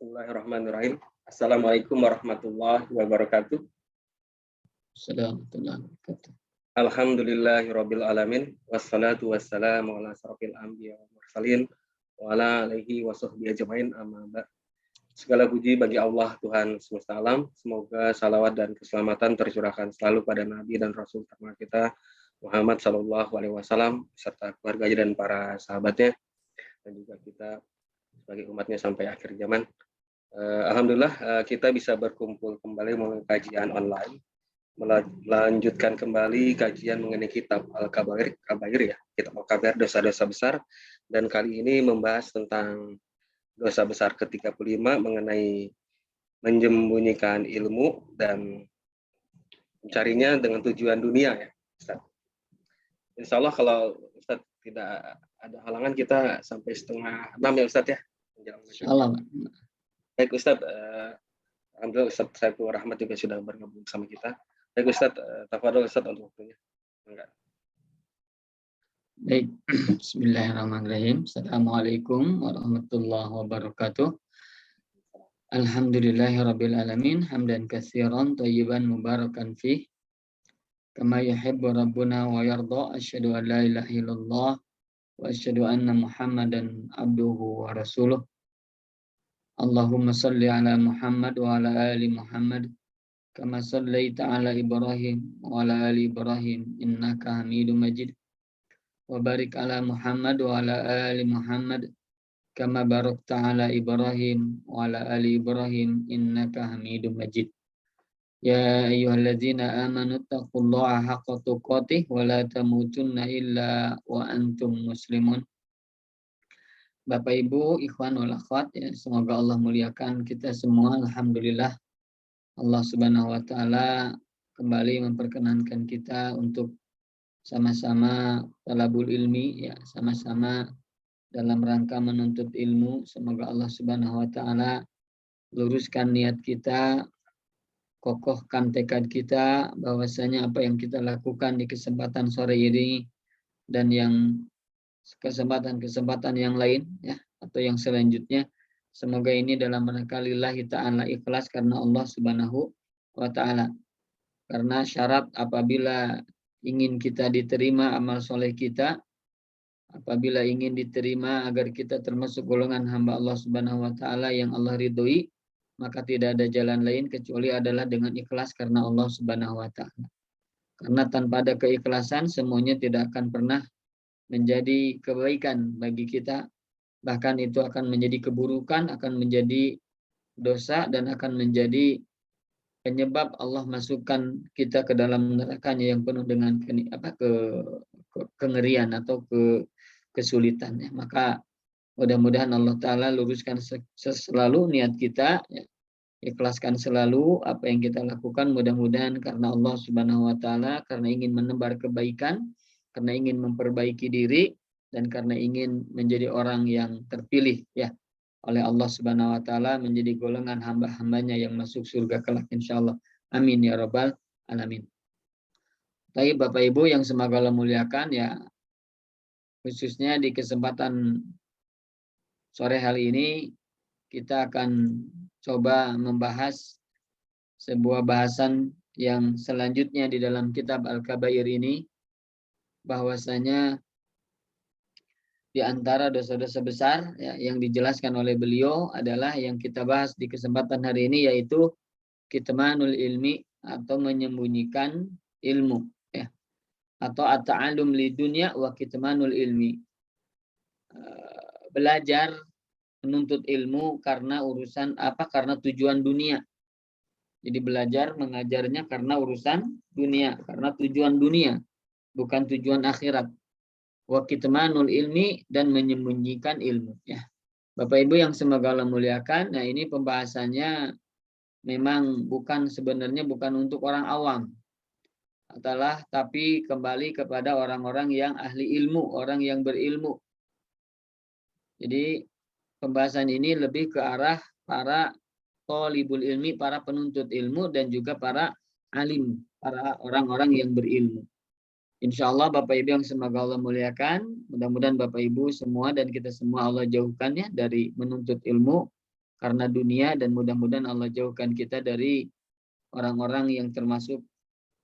Bismillahirrahmanirrahim. Assalamualaikum warahmatullahi wabarakatuh. Assalamualaikum. Alhamdulillahirabbil alamin wassalatu wassalamu ala asrofil anbiya wal mursalin wa ala alihi washabbihi ajmain amma ba'd. Segala puji bagi Allah Tuhan semesta alam. Semoga salawat dan keselamatan tercurahkan selalu pada Nabi dan Rasul terkenal kita Muhammad Sallallahu Alaihi Wasallam serta keluarganya dan para sahabatnya dan juga kita sebagai umatnya sampai akhir zaman. Alhamdulillah kita bisa berkumpul kembali melalui kajian online, melanjutkan kembali kajian mengenai kitab Al-Kabair ya, kitab Al-Kabair dosa-dosa besar, dan kali ini membahas tentang dosa besar ke-35 mengenai menyembunyikan ilmu dan mencarinya dengan tujuan dunia ya, Ustaz. Insya Allah kalau Ustaz tidak ada halangan kita sampai 5:30 ya Ustaz ya. Salam. Baik Ustaz, alhamdulillah Ustaz Saiful Rahmat juga sudah bergabung sama kita. Baik Ustaz, tafadhol Ustaz untuk waktunya. Enggak. Baik, Bismillahirrahmanirrahim. Assalamualaikum warahmatullahi wabarakatuh. Alhamdulillahirabbil alamin, hamdan katsiran thayyiban mubarakan fih. Kama yuhibbu rabbuna wa yarda. Asyhadu an la ilaha illallah wa asyhadu anna Muhammadan abduhu wa rasuluh. Allahumma salli ala Muhammad wa ala ali Muhammad kama sallaita ala Ibrahim wa ala ali Ibrahim innaka Hamidum Majid. Wa barik ala Muhammad wa ala ali Muhammad kama barakta ala Ibrahim wa ala ali Ibrahim innaka Hamidum Majid. Ya ayyuhalladzina amanu taqullaha haqqa tuqatih wa la tamutunna illa wa antum muslimun. Bapak Ibu, ikhwan wal akhwat, ya, semoga Allah muliakan kita semua. Alhamdulillah Allah Subhanahu wa taala kembali memperkenankan kita untuk sama-sama talabul ilmi, ya, sama-sama dalam rangka menuntut ilmu. Semoga Allah Subhanahu wa taala luruskan niat kita, kokohkan tekad kita bahwasanya apa yang kita lakukan di kesempatan sore ini dan yang kesempatan-kesempatan yang lain ya atau yang selanjutnya, semoga ini dalam rangka lillahi ta'ala, ikhlas karena Allah Subhanahu wa ta'ala. Karena syarat apabila ingin kita diterima amal soleh kita, apabila ingin diterima agar kita termasuk golongan hamba Allah Subhanahu wa ta'ala yang Allah ridhoi, maka tidak ada jalan lain kecuali adalah dengan ikhlas karena Allah Subhanahu wa ta'ala. Karena tanpa ada keikhlasan semuanya tidak akan pernah menjadi kebaikan bagi kita, bahkan itu akan menjadi keburukan, akan menjadi dosa, dan akan menjadi penyebab Allah masukkan kita ke dalam nerakanya yang penuh dengan kengerian atau kesulitan. Ya. Maka mudah-mudahan Allah Ta'ala luruskan selalu niat kita, ya. Ikhlaskan selalu apa yang kita lakukan, mudah-mudahan karena Allah Subhanahu wa Ta'ala, karena ingin menebar kebaikan, karena ingin memperbaiki diri, dan karena ingin menjadi orang yang terpilih ya oleh Allah Subhanahu wa taala menjadi golongan hamba-hambanya yang masuk surga kelak insyaallah. Amin ya rabbal alamin. Baik Bapak Ibu yang semoga Allah muliakan, ya, khususnya di kesempatan sore hari ini kita akan coba membahas sebuah bahasan yang selanjutnya di dalam kitab Al-Kabair ini, bahwasanya di antara dosa-dosa besar ya, yang dijelaskan oleh beliau adalah yang kita bahas di kesempatan hari ini, yaitu kitmanul ilmi atau menyembunyikan ilmu ya, atau at-ta'allum lidunya wa kitmanul ilmi, belajar menuntut ilmu karena urusan apa, karena tujuan dunia. Jadi belajar mengajarnya karena urusan dunia, karena tujuan dunia, bukan tujuan akhirat. Wa kitmanul ilmi, dan menyembunyikan ilmu ya. Bapak Ibu yang semoga Allah muliakan, nah ini pembahasannya memang sebenarnya bukan untuk orang awam, tapi kembali kepada orang-orang yang ahli ilmu, orang yang berilmu. Jadi pembahasan ini lebih ke arah para thalibul ilmi, para penuntut ilmu, dan juga para alim, para orang-orang yang berilmu. Insya Allah Bapak Ibu yang semoga Allah muliakan, mudah-mudahan Bapak Ibu semua dan kita semua Allah jauhkan ya dari menuntut ilmu, karena dunia, dan mudah-mudahan Allah jauhkan kita dari orang-orang yang termasuk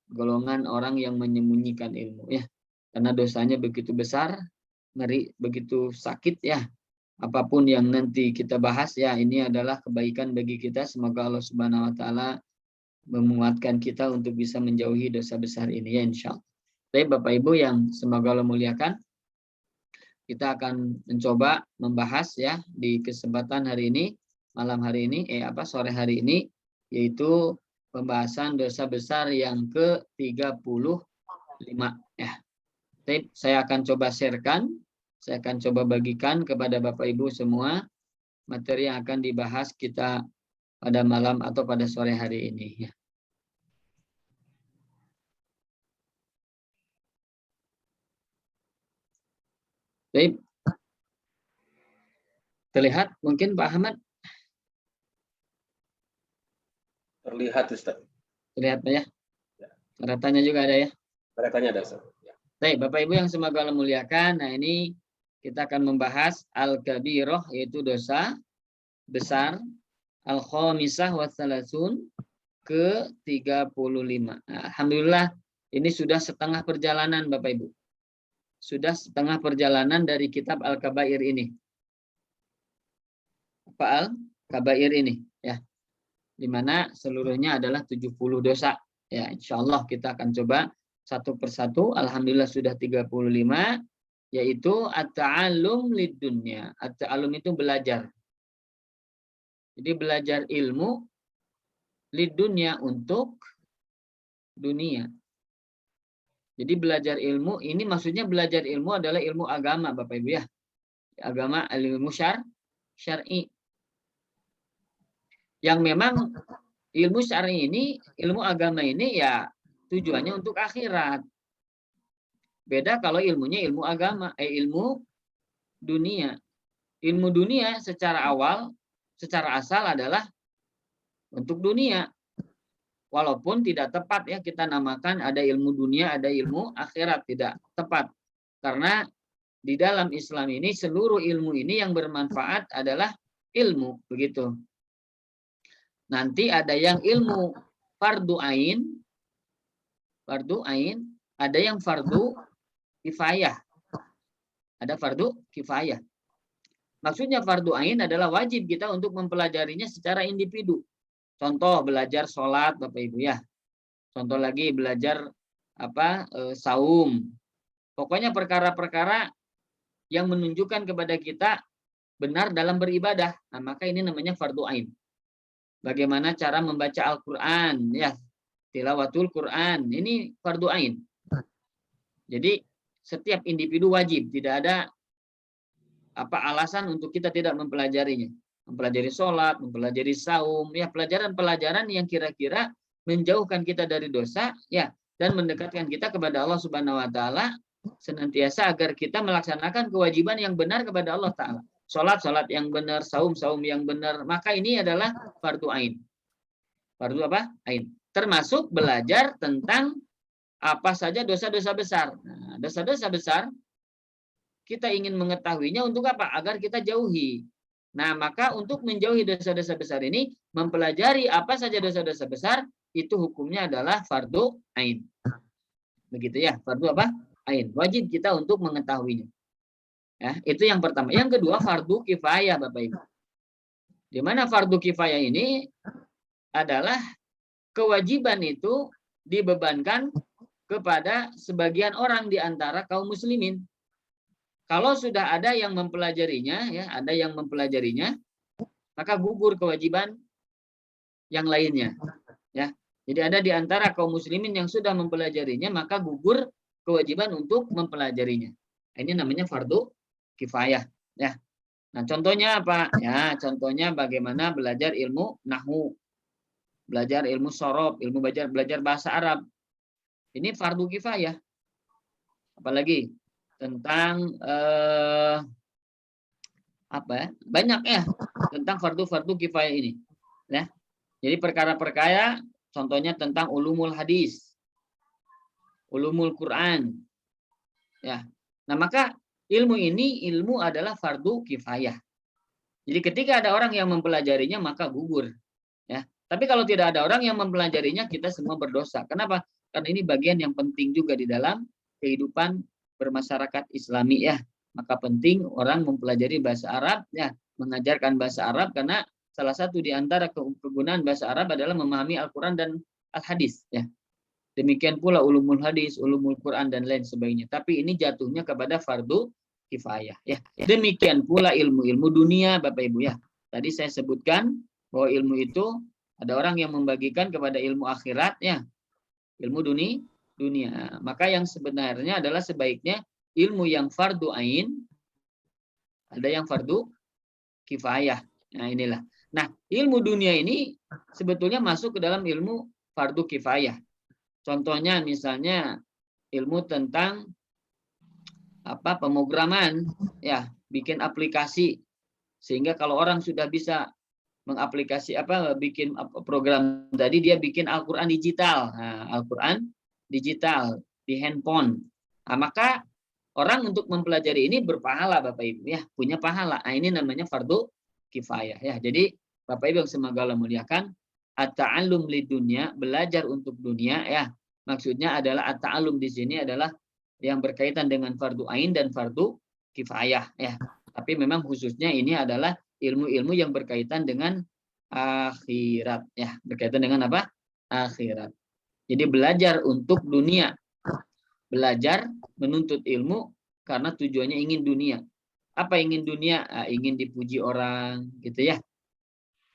golongan orang yang menyembunyikan ilmu ya. Karena dosanya begitu besar, ngeri, begitu sakit ya. Apapun yang nanti kita bahas ya, ini adalah kebaikan bagi kita. Semoga Allah Subhanahu wa taala menguatkan kita untuk bisa menjauhi dosa besar ini ya insyaallah. Baik Bapak Ibu yang semoga Allah muliakan, kita akan mencoba membahas ya di kesempatan hari ini, malam hari ini, sore hari ini, yaitu pembahasan dosa besar yang ke-35 ya. Saya akan coba sharekan, saya akan coba bagikan kepada Bapak Ibu semua materi yang akan dibahas kita pada malam atau pada sore hari ini ya. Baik. Terlihat mungkin Pak Ahmad? Terlihat Ustaz. Terlihat ya? Tanda-tanya juga ada ya? Tanda-tanya ada Ustaz. Baik, Bapak Ibu yang semoga Allah muliakan. Nah, ini kita akan membahas al-kabirah, yaitu dosa besar, al-khamisah wa thalathun, ke-35. Nah, alhamdulillah ini sudah setengah perjalanan Bapak Ibu. Sudah setengah perjalanan dari kitab Al-Kabair ini. Apa Al-Kabair ini ya. Di mana seluruhnya adalah 70 dosa. Ya, insyaallah kita akan coba satu persatu. Alhamdulillah sudah 35, yaitu at-ta'allum lid-dunya. At-ta'allum itu belajar. Jadi belajar ilmu lid-dunya, untuk dunia. Jadi belajar ilmu ini maksudnya belajar ilmu adalah ilmu agama Bapak Ibu ya. Agama, ilmu syar'i. Yang memang ilmu syar'i ini, ilmu agama ini ya tujuannya untuk akhirat. Beda kalau ilmunya ilmu agama, ilmu dunia. Ilmu dunia secara awal, secara asal adalah untuk dunia. Walaupun tidak tepat ya kita namakan ada ilmu dunia, ada ilmu akhirat, tidak tepat. Karena di dalam Islam ini seluruh ilmu ini yang bermanfaat adalah ilmu, begitu. Nanti ada yang ilmu fardu ain, ada yang fardu kifayah. Ada fardu kifayah. Maksudnya fardu ain adalah wajib kita untuk mempelajarinya secara individu. Contoh belajar sholat Bapak Ibu ya. Contoh lagi belajar saum. Pokoknya perkara-perkara yang menunjukkan kepada kita benar dalam beribadah. Nah, maka ini namanya fardu ain. Bagaimana cara membaca Al-Qur'an ya. Tilawatul Quran. Ini fardu ain. Jadi setiap individu wajib, tidak ada alasan untuk kita tidak mempelajarinya. Mempelajari sholat, mempelajari saum, ya pelajaran-pelajaran yang kira-kira menjauhkan kita dari dosa, ya, dan mendekatkan kita kepada Allah Subhanahu Wa Taala senantiasa agar kita melaksanakan kewajiban yang benar kepada Allah Taala. Sholat yang benar, saum yang benar, maka ini adalah fardu ain. Fardu ain. Termasuk belajar tentang apa saja dosa-dosa besar. Nah, dosa-dosa besar kita ingin mengetahuinya untuk apa? Agar kita jauhi. Nah, maka untuk menjauhi dosa-dosa besar ini, mempelajari apa saja dosa-dosa besar, itu hukumnya adalah fardu ain. Begitu ya, fardu ain. Wajib kita untuk mengetahuinya. Ya, itu yang pertama. Yang kedua, fardu kifayah, Bapak Ibu. Di mana fardu kifayah ini adalah kewajiban itu dibebankan kepada sebagian orang di antara kaum muslimin. Kalau sudah ada yang mempelajarinya, ya, maka gugur kewajiban yang lainnya. Ya, jadi ada di antara kaum muslimin yang sudah mempelajarinya, maka gugur kewajiban untuk mempelajarinya. Ini namanya fardu kifayah. Ya, nah contohnya apa? Ya, contohnya bagaimana belajar ilmu nahwu, belajar ilmu sorob, ilmu belajar bahasa Arab. Ini fardu kifayah. Apalagi tentang banyak ya tentang fardu kifayah ini ya. Jadi perkara-perkara contohnya tentang ulumul hadis, ulumul Quran ya. Nah, maka ilmu adalah fardu kifayah. Jadi ketika ada orang yang mempelajarinya maka gugur. Ya. Tapi kalau tidak ada orang yang mempelajarinya, kita semua berdosa. Kenapa? Karena ini bagian yang penting juga di dalam kehidupan bermasyarakat Islami ya. Maka penting orang mempelajari bahasa Arab ya, mengajarkan bahasa Arab karena salah satu di antara kegunaan bahasa Arab adalah memahami Al-Qur'an dan Al-Hadis ya. Demikian pula ulumul hadis, ulumul Quran dan lain sebagainya. Tapi ini jatuhnya kepada fardu kifayah ya. Demikian pula ilmu-ilmu dunia Bapak Ibu ya. Tadi saya sebutkan bahwa ilmu itu ada orang yang membagikan kepada ilmu akhirat ya, ilmu dunia. Maka yang sebenarnya adalah sebaiknya ilmu yang fardu ain, ada yang fardu kifayah. Nah, inilah. Nah, ilmu dunia ini sebetulnya masuk ke dalam ilmu fardu kifayah. Contohnya misalnya ilmu tentang pemrograman ya, bikin aplikasi sehingga kalau orang sudah bisa mengaplikasi bikin program tadi, dia bikin Al-Qur'an digital. Nah, Al-Qur'an digital di handphone. Nah, maka orang untuk mempelajari ini berpahala Bapak Ibu ya, punya pahala. Nah, ini namanya fardu kifayah ya. Jadi Bapak Ibu yang semoga Allah muliakan, at-ta'allum lidunya, belajar untuk dunia ya. Maksudnya adalah at-ta'allum di sini adalah yang berkaitan dengan fardu ain dan fardu kifayah ya. Tapi memang khususnya ini adalah ilmu-ilmu yang berkaitan dengan akhirat ya, berkaitan dengan apa? Akhirat. Jadi belajar untuk dunia. Belajar menuntut ilmu karena tujuannya ingin dunia. Apa ingin dunia? Ingin dipuji orang gitu ya.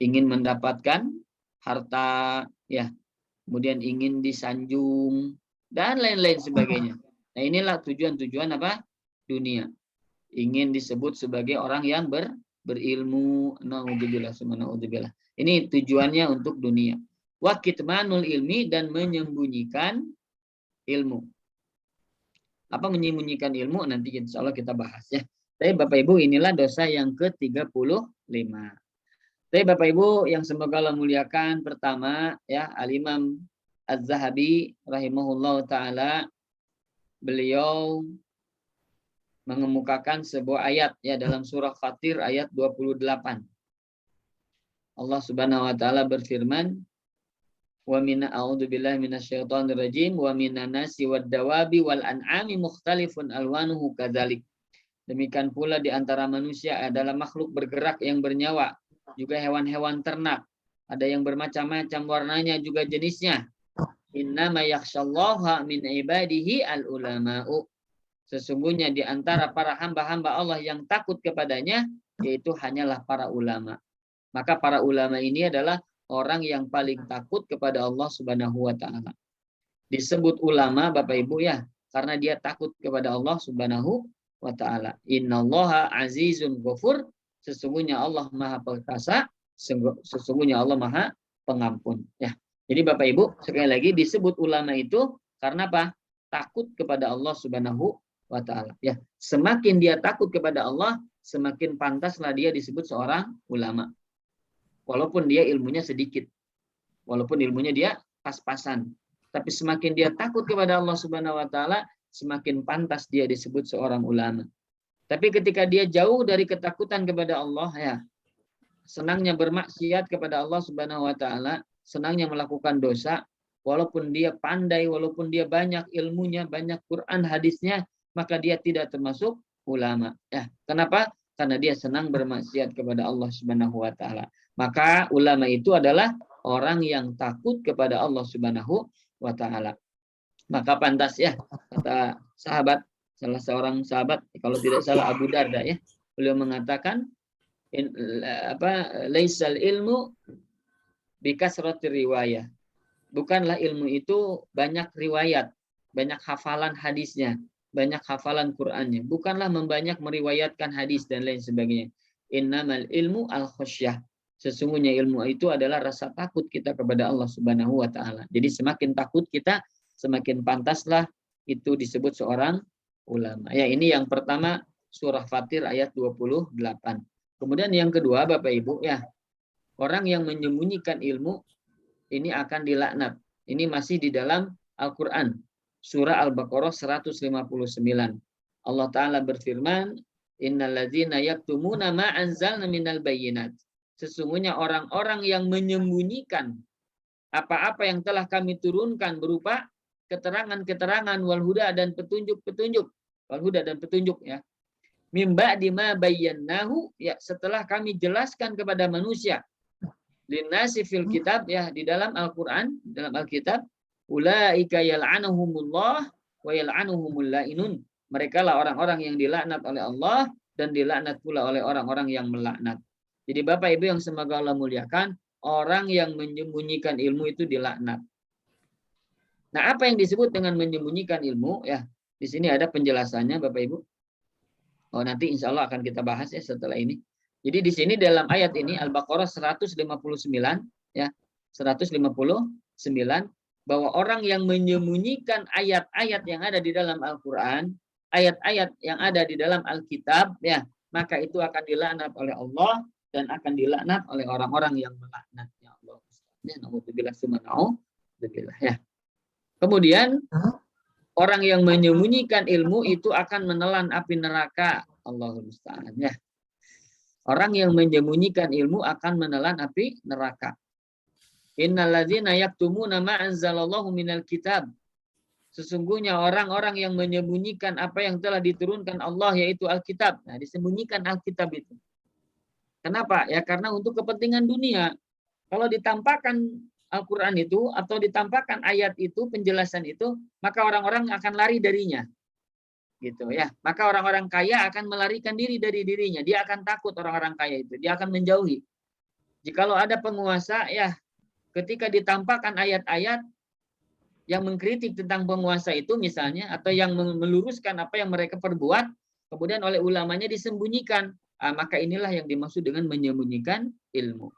Ingin mendapatkan harta ya. Kemudian ingin disanjung dan lain-lain sebagainya. Nah, inilah tujuan-tujuan apa? Dunia. Ingin disebut sebagai orang yang berilmu. Naudzubillah. Ini tujuannya untuk dunia. Wa kitmanul ilmi, dan menyembunyikan ilmu. Apa menyembunyikan ilmu? Nanti insya Allah kita bahas ya. Tapi Bapak Ibu, inilah dosa yang ke-35. Tapi Bapak Ibu yang semoga Allah muliakan, pertama ya, Al-Imam Az-Zahabi rahimahullah ta'ala, beliau mengemukakan sebuah ayat ya dalam surah Fatir ayat 28. Allah Subhanahu wa taala berfirman, wa min a'udzubillahi minasyaitonir rajim, wa minan nasi wad dawabi wal an'ami mukhtalifun alwanuhu kadzalik. Demikian pula di antara manusia adalah makhluk bergerak yang bernyawa, juga hewan-hewan ternak. Ada yang bermacam-macam warnanya juga jenisnya. Innama yakhsyallaha min ibadihi al-ulama'u. Sesungguhnya di antara para hamba-hamba Allah yang takut kepadanya, yaitu hanyalah para ulama. Maka para ulama ini adalah orang yang paling takut kepada Allah Subhanahu wa ta'ala. Disebut ulama Bapak Ibu ya, karena dia takut kepada Allah Subhanahu wa ta'ala. Innallaha azizun ghafur. Sesungguhnya Allah Maha Perkasa, sesungguhnya Allah Maha Pengampun. Ya. Jadi Bapak Ibu, sekali lagi disebut ulama itu karena apa? Takut kepada Allah Subhanahu wa ta'ala. Ya, semakin dia takut kepada Allah, semakin pantaslah dia disebut seorang ulama. Walaupun dia ilmunya sedikit. Walaupun ilmunya dia pas-pasan. Tapi semakin dia takut kepada Allah Subhanahu wa ta'ala, semakin pantas dia disebut seorang ulama. Tapi ketika dia jauh dari ketakutan kepada Allah ya, senangnya bermaksiat kepada Allah Subhanahu wa ta'ala, senangnya melakukan dosa, walaupun dia pandai, walaupun dia banyak ilmunya, banyak Quran hadisnya, maka dia tidak termasuk ulama. Ya, kenapa? Karena dia senang bermaksiat kepada Allah Subhanahu wa ta'ala. Maka ulama itu adalah orang yang takut kepada Allah Subhanahu wa ta'ala. Maka pantas ya, kata sahabat, salah seorang sahabat, kalau tidak salah Abu Darda ya, beliau mengatakan laisal ilmu bikasrati riwayah. Bukanlah ilmu itu banyak riwayat, banyak hafalan hadisnya, banyak hafalan Qur'annya. Bukanlah membanyak meriwayatkan hadis dan lain sebagainya. Innamal ilmu al-khasyah. Sesungguhnya ilmu itu adalah rasa takut kita kepada Allah Subhanahu wa ta'ala. Jadi semakin takut kita, semakin pantaslah itu disebut seorang ulama. Ya, ini yang pertama surah Fatir ayat 28. Kemudian yang kedua Bapak Ibu ya, orang yang menyembunyikan ilmu ini akan dilaknat. Ini masih di dalam Al-Qur'an. Surah Al-Baqarah 159. Allah Ta'ala berfirman, Innalladzina yaktumuna ma anzalna minal bayyinat. Sesungguhnya orang-orang yang menyembunyikan apa-apa yang telah kami turunkan berupa keterangan-keterangan wal huda dan petunjuk-petunjuk. Wal huda dan petunjuk ya. Mimba dima bayyanahu ya, setelah kami jelaskan kepada manusia linnasi fil kitab ya, di dalam Al-Qur'an, dalam Alkitab, ulaika yal'anuhumullah wa yal'anuhumul la'inun. Mereka lah orang-orang yang dilaknat oleh Allah dan dilaknat pula oleh orang-orang yang melaknat. Jadi Bapak Ibu yang semoga Allah muliakan, orang yang menyembunyikan ilmu itu dilaknat. Nah, apa yang disebut dengan menyembunyikan ilmu ya? Di sini ada penjelasannya Bapak Ibu. Oh, nanti insya Allah akan kita bahas ya setelah ini. Jadi di sini dalam ayat ini Al-Baqarah 159 ya, 159 bahwa orang yang menyembunyikan ayat-ayat yang ada di dalam Al-Qur'an, ayat-ayat yang ada di dalam Alkitab ya, maka itu akan dilaknat oleh Allah dan akan dilaknat oleh orang-orang yang melaknatnya Allah. Ya, naudzubillah ya. Kemudian orang yang menyembunyikan ilmu itu akan menelan api neraka. Allahul musta'an ya. Orang yang menyembunyikan ilmu akan menelan api neraka. Innalladzina yaktumuna ma anzalallahu minal kitab. Sesungguhnya orang-orang yang menyembunyikan apa yang telah diturunkan Allah yaitu Alkitab. Nah, disembunyikan Alkitab itu. Kenapa? Ya karena untuk kepentingan dunia. Kalau ditampakkan Al-Quran itu atau ditampakkan ayat itu, penjelasan itu, maka orang-orang akan lari darinya. Gitu ya. Maka orang-orang kaya akan melarikan diri dari dirinya. Dia akan takut orang-orang kaya itu. Dia akan menjauhi. Jikalau ada penguasa ya, ketika ditampakkan ayat-ayat yang mengkritik tentang penguasa itu misalnya, atau yang meluruskan apa yang mereka perbuat, kemudian oleh ulamanya disembunyikan. Maka inilah yang dimaksud dengan menyembunyikan ilmu.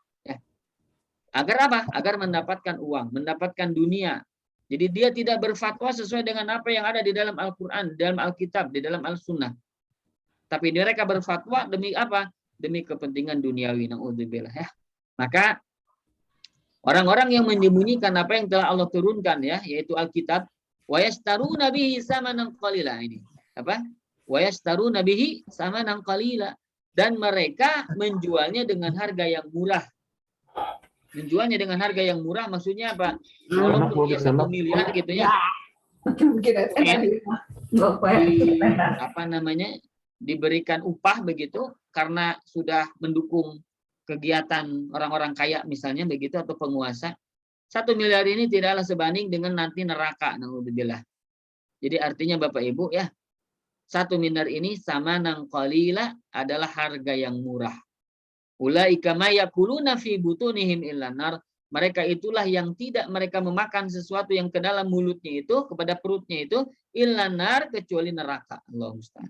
Agar apa? Agar mendapatkan uang, mendapatkan dunia. Jadi dia tidak berfatwa sesuai dengan apa yang ada di dalam Al-Quran, di dalam Alkitab, di dalam Al-Sunnah. Tapi mereka berfatwa demi apa? Demi kepentingan duniawi. Na'udzubillah ya. Maka orang-orang yang menyembunyikan apa yang telah Allah turunkan ya, yaitu Alkitab, wa yastaruna bihi samanan qalila ini. Apa? Wa yastaruna bihi samanan qalila, dan mereka menjualnya dengan harga yang murah. Menjualnya dengan harga yang murah maksudnya apa? Walaupun dia 1 miliar gitu ya. Apa namanya? Diberikan upah begitu karena sudah mendukung kegiatan orang-orang kaya misalnya begitu atau penguasa. 1 miliar ini tidaklah sebanding dengan nanti neraka. Naudzubillah. Jadi artinya Bapak Ibu ya, 1 miliar ini sama nang qalila adalah harga yang murah. Ulaika ma yakuluna fi butunihim illa nar. Mereka itulah yang tidak mereka memakan sesuatu yang ke dalam mulutnya itu, kepada perutnya itu, illa nar, kecuali neraka. Allahumma musta'an.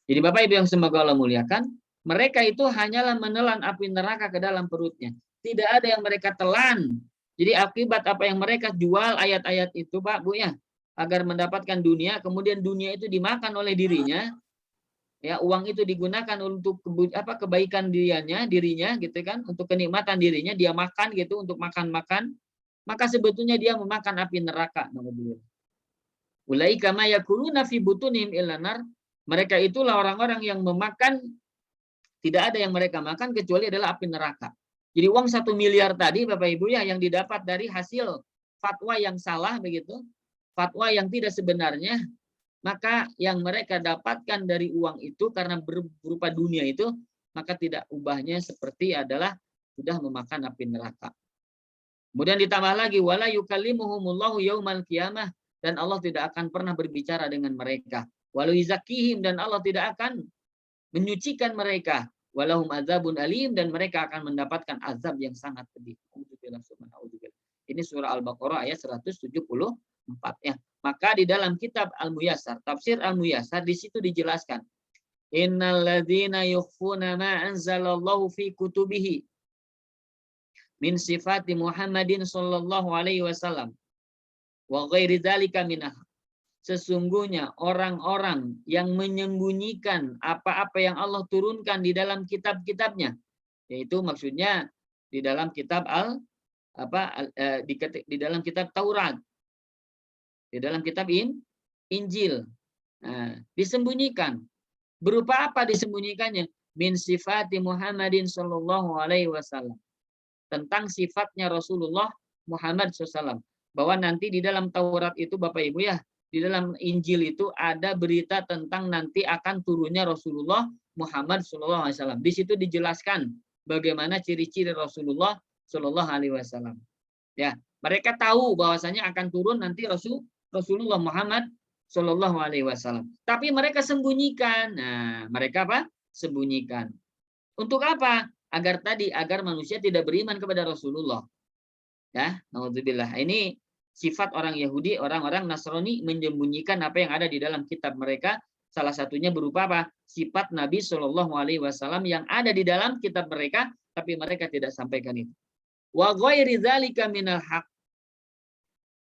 Jadi Bapak Ibu yang semoga Allah muliakan, mereka itu hanyalah menelan api neraka ke dalam perutnya. Tidak ada yang mereka telan. Jadi akibat apa yang mereka jual ayat-ayat itu Pak Bu ya, agar mendapatkan dunia, kemudian dunia itu dimakan oleh dirinya. Ya, uang itu digunakan untuk kebaikan dirinya gitu kan, untuk kenikmatan dirinya, dia makan gitu untuk makan-makan, maka sebetulnya dia memakan api neraka. Ulaika ma yakuluna fi butunihim illa nar. Mereka itulah orang-orang yang memakan, tidak ada yang mereka makan kecuali adalah api neraka. Jadi uang 1 miliar tadi Bapak Ibu ya, yang didapat dari hasil fatwa yang salah begitu, fatwa yang tidak sebenarnya, maka yang mereka dapatkan dari uang itu karena berupa dunia itu, maka tidak ubahnya seperti adalah sudah memakan api neraka. Kemudian ditambah lagi, wala yukallimuhumullahu yaumal qiyamah, dan Allah tidak akan pernah berbicara dengan mereka. Walau yuzakihim, dan Allah tidak akan menyucikan mereka. Walahum azabun alim, dan mereka akan mendapatkan azab yang sangat pedih. Ini surah Al-Baqarah ayat 174 ya. Maka di dalam kitab Al-Muyassar, tafsir Al-Muyassar, di situ dijelaskan, innalladzina yukhfuna ma anzalallahu fi kutubihi min sifati Muhammadin sallallahu alaihi wasallam wa ghairi dzalika minah. Sesungguhnya orang-orang yang menyembunyikan apa-apa yang Allah turunkan di dalam kitab-kitabnya, yaitu maksudnya di dalam kitab di dalam kitab Taurat, di dalam kitab Injil, disembunyikan Berupa apa disembunyikannya? Min sifati Muhammadin sallallahu alaihi wasallam. Tentang sifatnya Rasulullah Muhammad SAW. Bahwa nanti di dalam Taurat itu Bapak Ibu ya, di dalam Injil itu ada berita tentang nanti akan turunnya Rasulullah Muhammad SAW. Di situ dijelaskan bagaimana ciri-ciri Rasulullah SAW. Ya, mereka tahu bahwasanya akan turun nanti Rasulullah Muhammad SAW. Tapi mereka sembunyikan. Nah, mereka apa? Sembunyikan. Untuk apa? Agar manusia tidak beriman kepada Rasulullah. Ya, naudzubillah. Ini sifat orang Yahudi, orang-orang Nasrani menyembunyikan apa yang ada di dalam kitab mereka. Salah satunya berupa apa? Sifat Nabi Shallallahu Alaihi Wasallam yang ada di dalam kitab mereka, tapi mereka tidak sampaikan itu. Wa ghairi dzalika minal haq.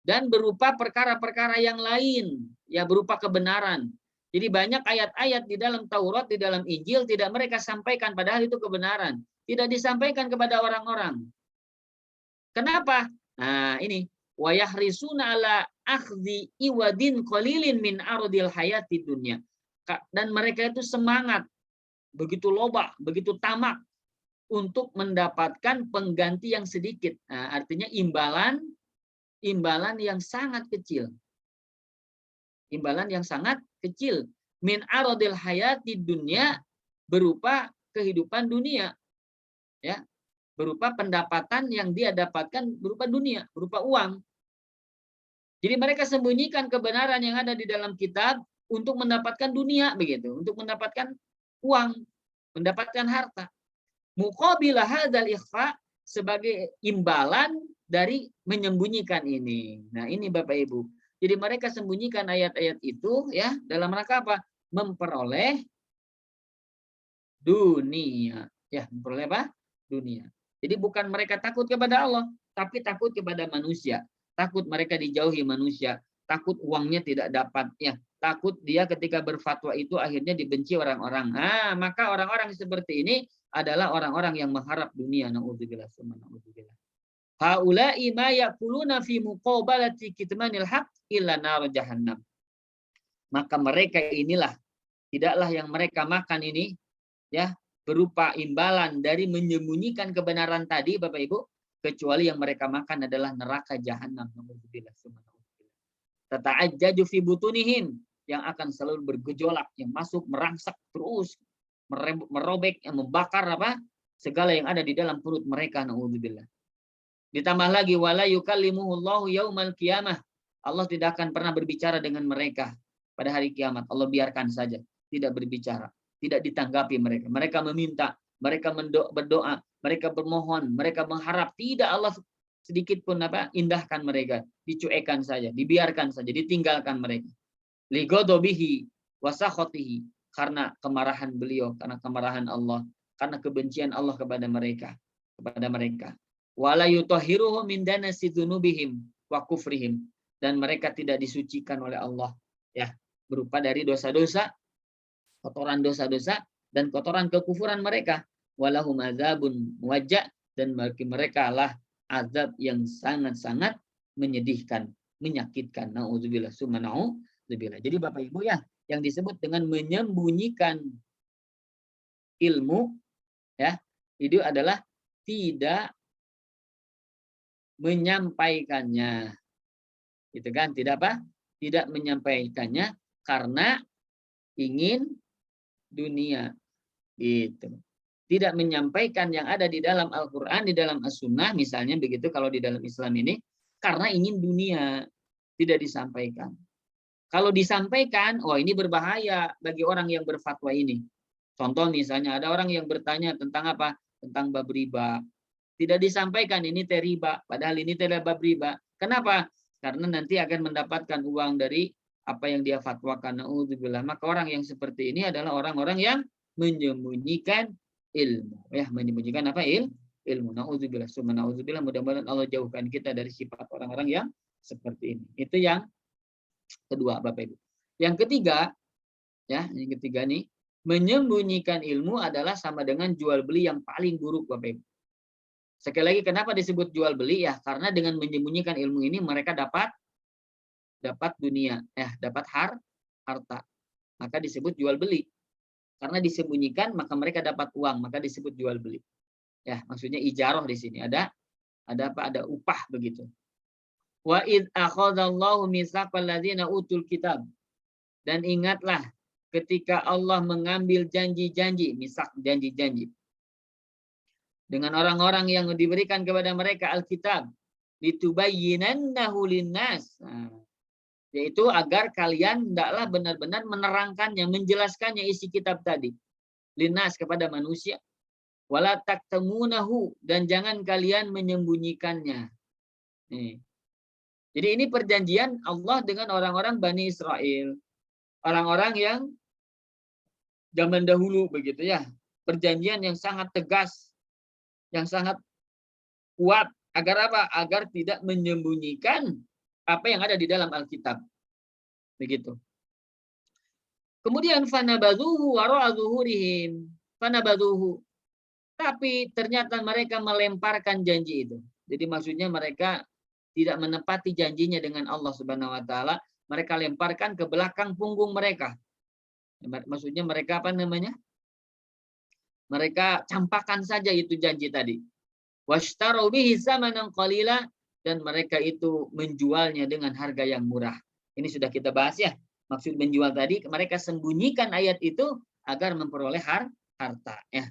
Dan berupa perkara-perkara yang lain, ya berupa kebenaran. Jadi banyak ayat-ayat di dalam Taurat, di dalam Injil tidak mereka sampaikan, padahal itu kebenaran. Tidak disampaikan kepada orang-orang. Kenapa? Nah ini. Wa yahrisuna ala akhdhi iwadin qalilin min ardil hayati dunya. Dan mereka itu semangat, begitu loba, begitu tamak untuk mendapatkan pengganti yang sedikit. Nah, artinya imbalan yang sangat kecil. Imbalan yang sangat kecil. Min aradil hayati dunia, berupa kehidupan dunia. Ya, berupa pendapatan yang dia dapatkan berupa dunia, berupa uang. Jadi mereka sembunyikan kebenaran yang ada di dalam kitab untuk mendapatkan dunia begitu, untuk mendapatkan uang, mendapatkan harta. Muqabilah hadzal ikhfa, sebagai imbalan dari menyembunyikan ini. Nah, ini Bapak Ibu. Jadi mereka sembunyikan ayat-ayat itu ya dalam rangka apa? Memperoleh dunia. Ya, memperoleh apa? Dunia. Jadi bukan mereka takut kepada Allah, tapi takut kepada manusia. Takut mereka dijauhi manusia, takut uangnya tidak dapat ya. Takut dia ketika berfatwa itu akhirnya dibenci orang-orang. Nah, maka orang-orang seperti ini adalah orang-orang yang mengharap dunia. Nauzubillah summa nauzubillah. Haula'i ma yaquluna fi muqabalati kitmanil haq illa nar jahannam. Maka mereka inilah, tidaklah yang mereka makan ini ya berupa imbalan dari menyembunyikan kebenaran tadi Bapak Ibu, kecuali yang mereka makan adalah neraka jahanam. Nauzubillah summa nauzubillah. Tata'ajjaju fi butunihim, yang akan selalu bergejolak, yang masuk merangsak terus, merobek, yang membakar apa segala yang ada di dalam perut mereka. Nauzubillah. Ditambah lagi wala yukallimuhullahu yaumal qiyamah. Allah tidak akan pernah berbicara dengan mereka pada hari kiamat. Allah biarkan saja, tidak berbicara, tidak ditanggapi mereka. Mereka meminta, mereka berdoa, mereka bermohon, mereka mengharap, tidak Allah sedikit pun apa indahkan mereka, dicuekkan saja, dibiarkan saja, ditinggalkan mereka. Li ghadabihi wa sakhatihi, karena kemarahan beliau, karena kemarahan Allah, karena kebencian Allah kepada mereka. Wala yutahhiruhum min danasi dzunubihim wa kufrihim, dan mereka tidak disucikan oleh Allah ya, berupa dari dosa-dosa, kotoran dosa-dosa dan kotoran kekufuran mereka. Walahum adzabun muwajjah, dan bagi mereka lah azab yang sangat-sangat menyedihkan, menyakitkan. Nauzubillah summa nauzubillah. Jadi Bapak Ibu ya, yang disebut dengan menyembunyikan ilmu ya, itu adalah tidak menyampaikannya. Itu kan tidak apa? Tidak menyampaikannya karena ingin dunia. Gitu. Tidak menyampaikan yang ada di dalam Al-Qur'an, di dalam As-Sunnah misalnya begitu kalau di dalam Islam ini, karena ingin dunia, tidak disampaikan. Kalau disampaikan, oh ini berbahaya bagi orang yang berfatwa ini. Contoh misalnya ada orang yang bertanya tentang apa? Tentang bab riba. Tidak disampaikan ini teh riba, padahal ini teh bab riba. Kenapa? Karena nanti akan mendapatkan uang dari apa yang dia fatwakan. Nauzubillah. Maka orang yang seperti ini adalah orang-orang yang menyembunyikan ilmu. Ya, menyembunyikan apa? Ilmu. Nauzubillah. Summa nauzubillah. Mudah-mudahan Allah jauhkan kita dari sifat orang-orang yang seperti ini. Itu yang kedua, Bapak Ibu. Yang ketiga, ya, yang ketiga nih, menyembunyikan ilmu adalah sama dengan jual beli yang paling buruk, Bapak Ibu. Sekali lagi, kenapa disebut jual beli ya? Karena dengan menyembunyikan ilmu ini mereka dapat dunia, dapat harta. Maka disebut jual beli. Karena disembunyikan maka mereka dapat uang, maka disebut jual beli. Ya, maksudnya ijarah di sini. Ada apa? Ada upah begitu. Wa id akhadallahu mitsaqal ladzina utul kitab. Dan ingatlah ketika Allah mengambil janji-janji, misak janji-janji dengan orang-orang yang diberikan kepada mereka Alkitab, litubayyinannahu linnas. Nah, yaitu agar kalian hendaklah benar-benar menerangkannya, menjelaskannya isi kitab tadi. Linnas kepada manusia. Wala taktamunahu, dan jangan kalian menyembunyikannya. Nih. Jadi ini perjanjian Allah dengan orang-orang Bani Israel. Orang-orang yang zaman dahulu begitu ya. Perjanjian yang sangat tegas, yang sangat kuat. Agar apa? Agar tidak menyembunyikan apa yang ada di dalam Alkitab. Begitu. Kemudian fanabadhuhu wara'a zuhurihim. Fanabadhuhu. Tapi ternyata mereka melemparkan janji itu. Jadi maksudnya mereka tidak menepati janjinya dengan Allah Subhanahu wa taala, mereka lemparkan ke belakang punggung mereka. Maksudnya mereka apa namanya? Mereka campakkan saja itu janji tadi. Washtaru bihi samanan qalila, dan mereka itu menjualnya dengan harga yang murah. Ini sudah kita bahas ya. Maksud menjual tadi, mereka sembunyikan ayat itu agar memperoleh harta ya.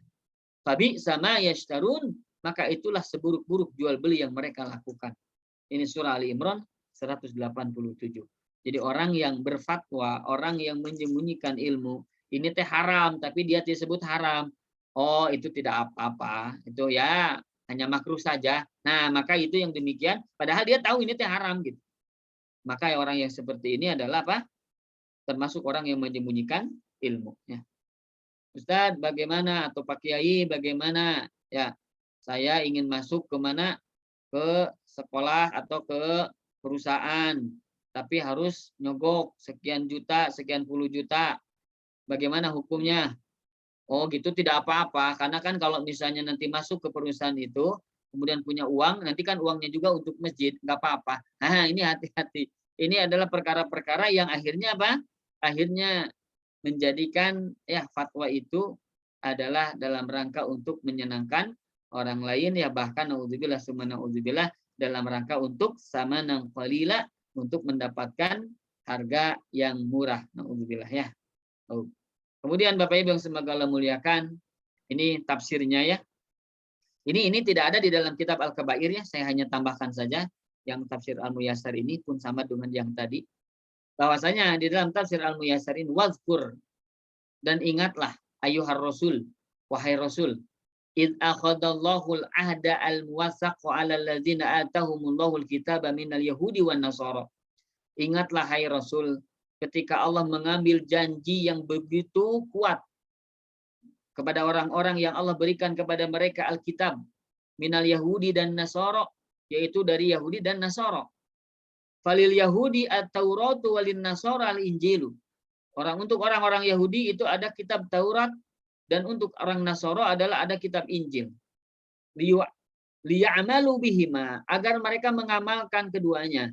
Fabi sama yashtarun, maka itulah seburuk-buruk jual beli yang mereka lakukan. Ini surah Ali Imran 187. Jadi orang yang berfatwa, orang yang menyembunyikan ilmu, ini teh haram, tapi dia disebut haram. Oh, itu tidak apa-apa. Itu ya hanya makruh saja. Nah, maka itu yang demikian. Padahal dia tahu ini teh haram gitu. Maka orang yang seperti ini adalah apa? Termasuk orang yang menyembunyikan ilmu. Ya. Ustadz, bagaimana, atau Pak Kiai, bagaimana? Ya, saya ingin masuk ke mana? Ke sekolah atau ke perusahaan, tapi harus nyogok sekian juta, sekian puluh juta. Bagaimana hukumnya? Oh, gitu tidak apa-apa. Karena kan kalau misalnya nanti masuk ke perusahaan itu, kemudian punya uang, nanti kan uangnya juga untuk masjid, nggak apa-apa. Nah, ini hati-hati. Ini adalah perkara-perkara yang akhirnya apa? Akhirnya menjadikan ya fatwa itu adalah dalam rangka untuk menyenangkan orang lain, ya bahkan naudzubillah summa naudzubillah dalam rangka untuk samanan qalila, untuk mendapatkan harga yang murah, naudzubillah ya. Kemudian Bapak Ibu yang semoga Allah muliakan, ini tafsirnya ya. Ini tidak ada di dalam kitab Al-Kabair ya, saya hanya tambahkan saja yang tafsir Al-Muyassar ini pun sama dengan yang tadi. Bahwasanya di dalam tafsir Al-Muyassarin, wazkur, dan ingatlah ayuhar rasul, wahai rasul, id akhadallahu al-ahda al-muwassaq 'ala alladzina atahumullahu al-kitaba minal yahudi wan nasara. Ingatlah hai rasul, ketika Allah mengambil janji yang begitu kuat kepada orang-orang yang Allah berikan kepada mereka Alkitab minal yahudi dan nasara, yaitu dari Yahudi dan Nasara. Falil Yahudi at-Tauratu walin Nasara al-Injilu. Untuk orang-orang Yahudi itu ada kitab Taurat, dan untuk orang Nasara adalah ada kitab Injil. Liya'malu bihima, agar mereka mengamalkan keduanya.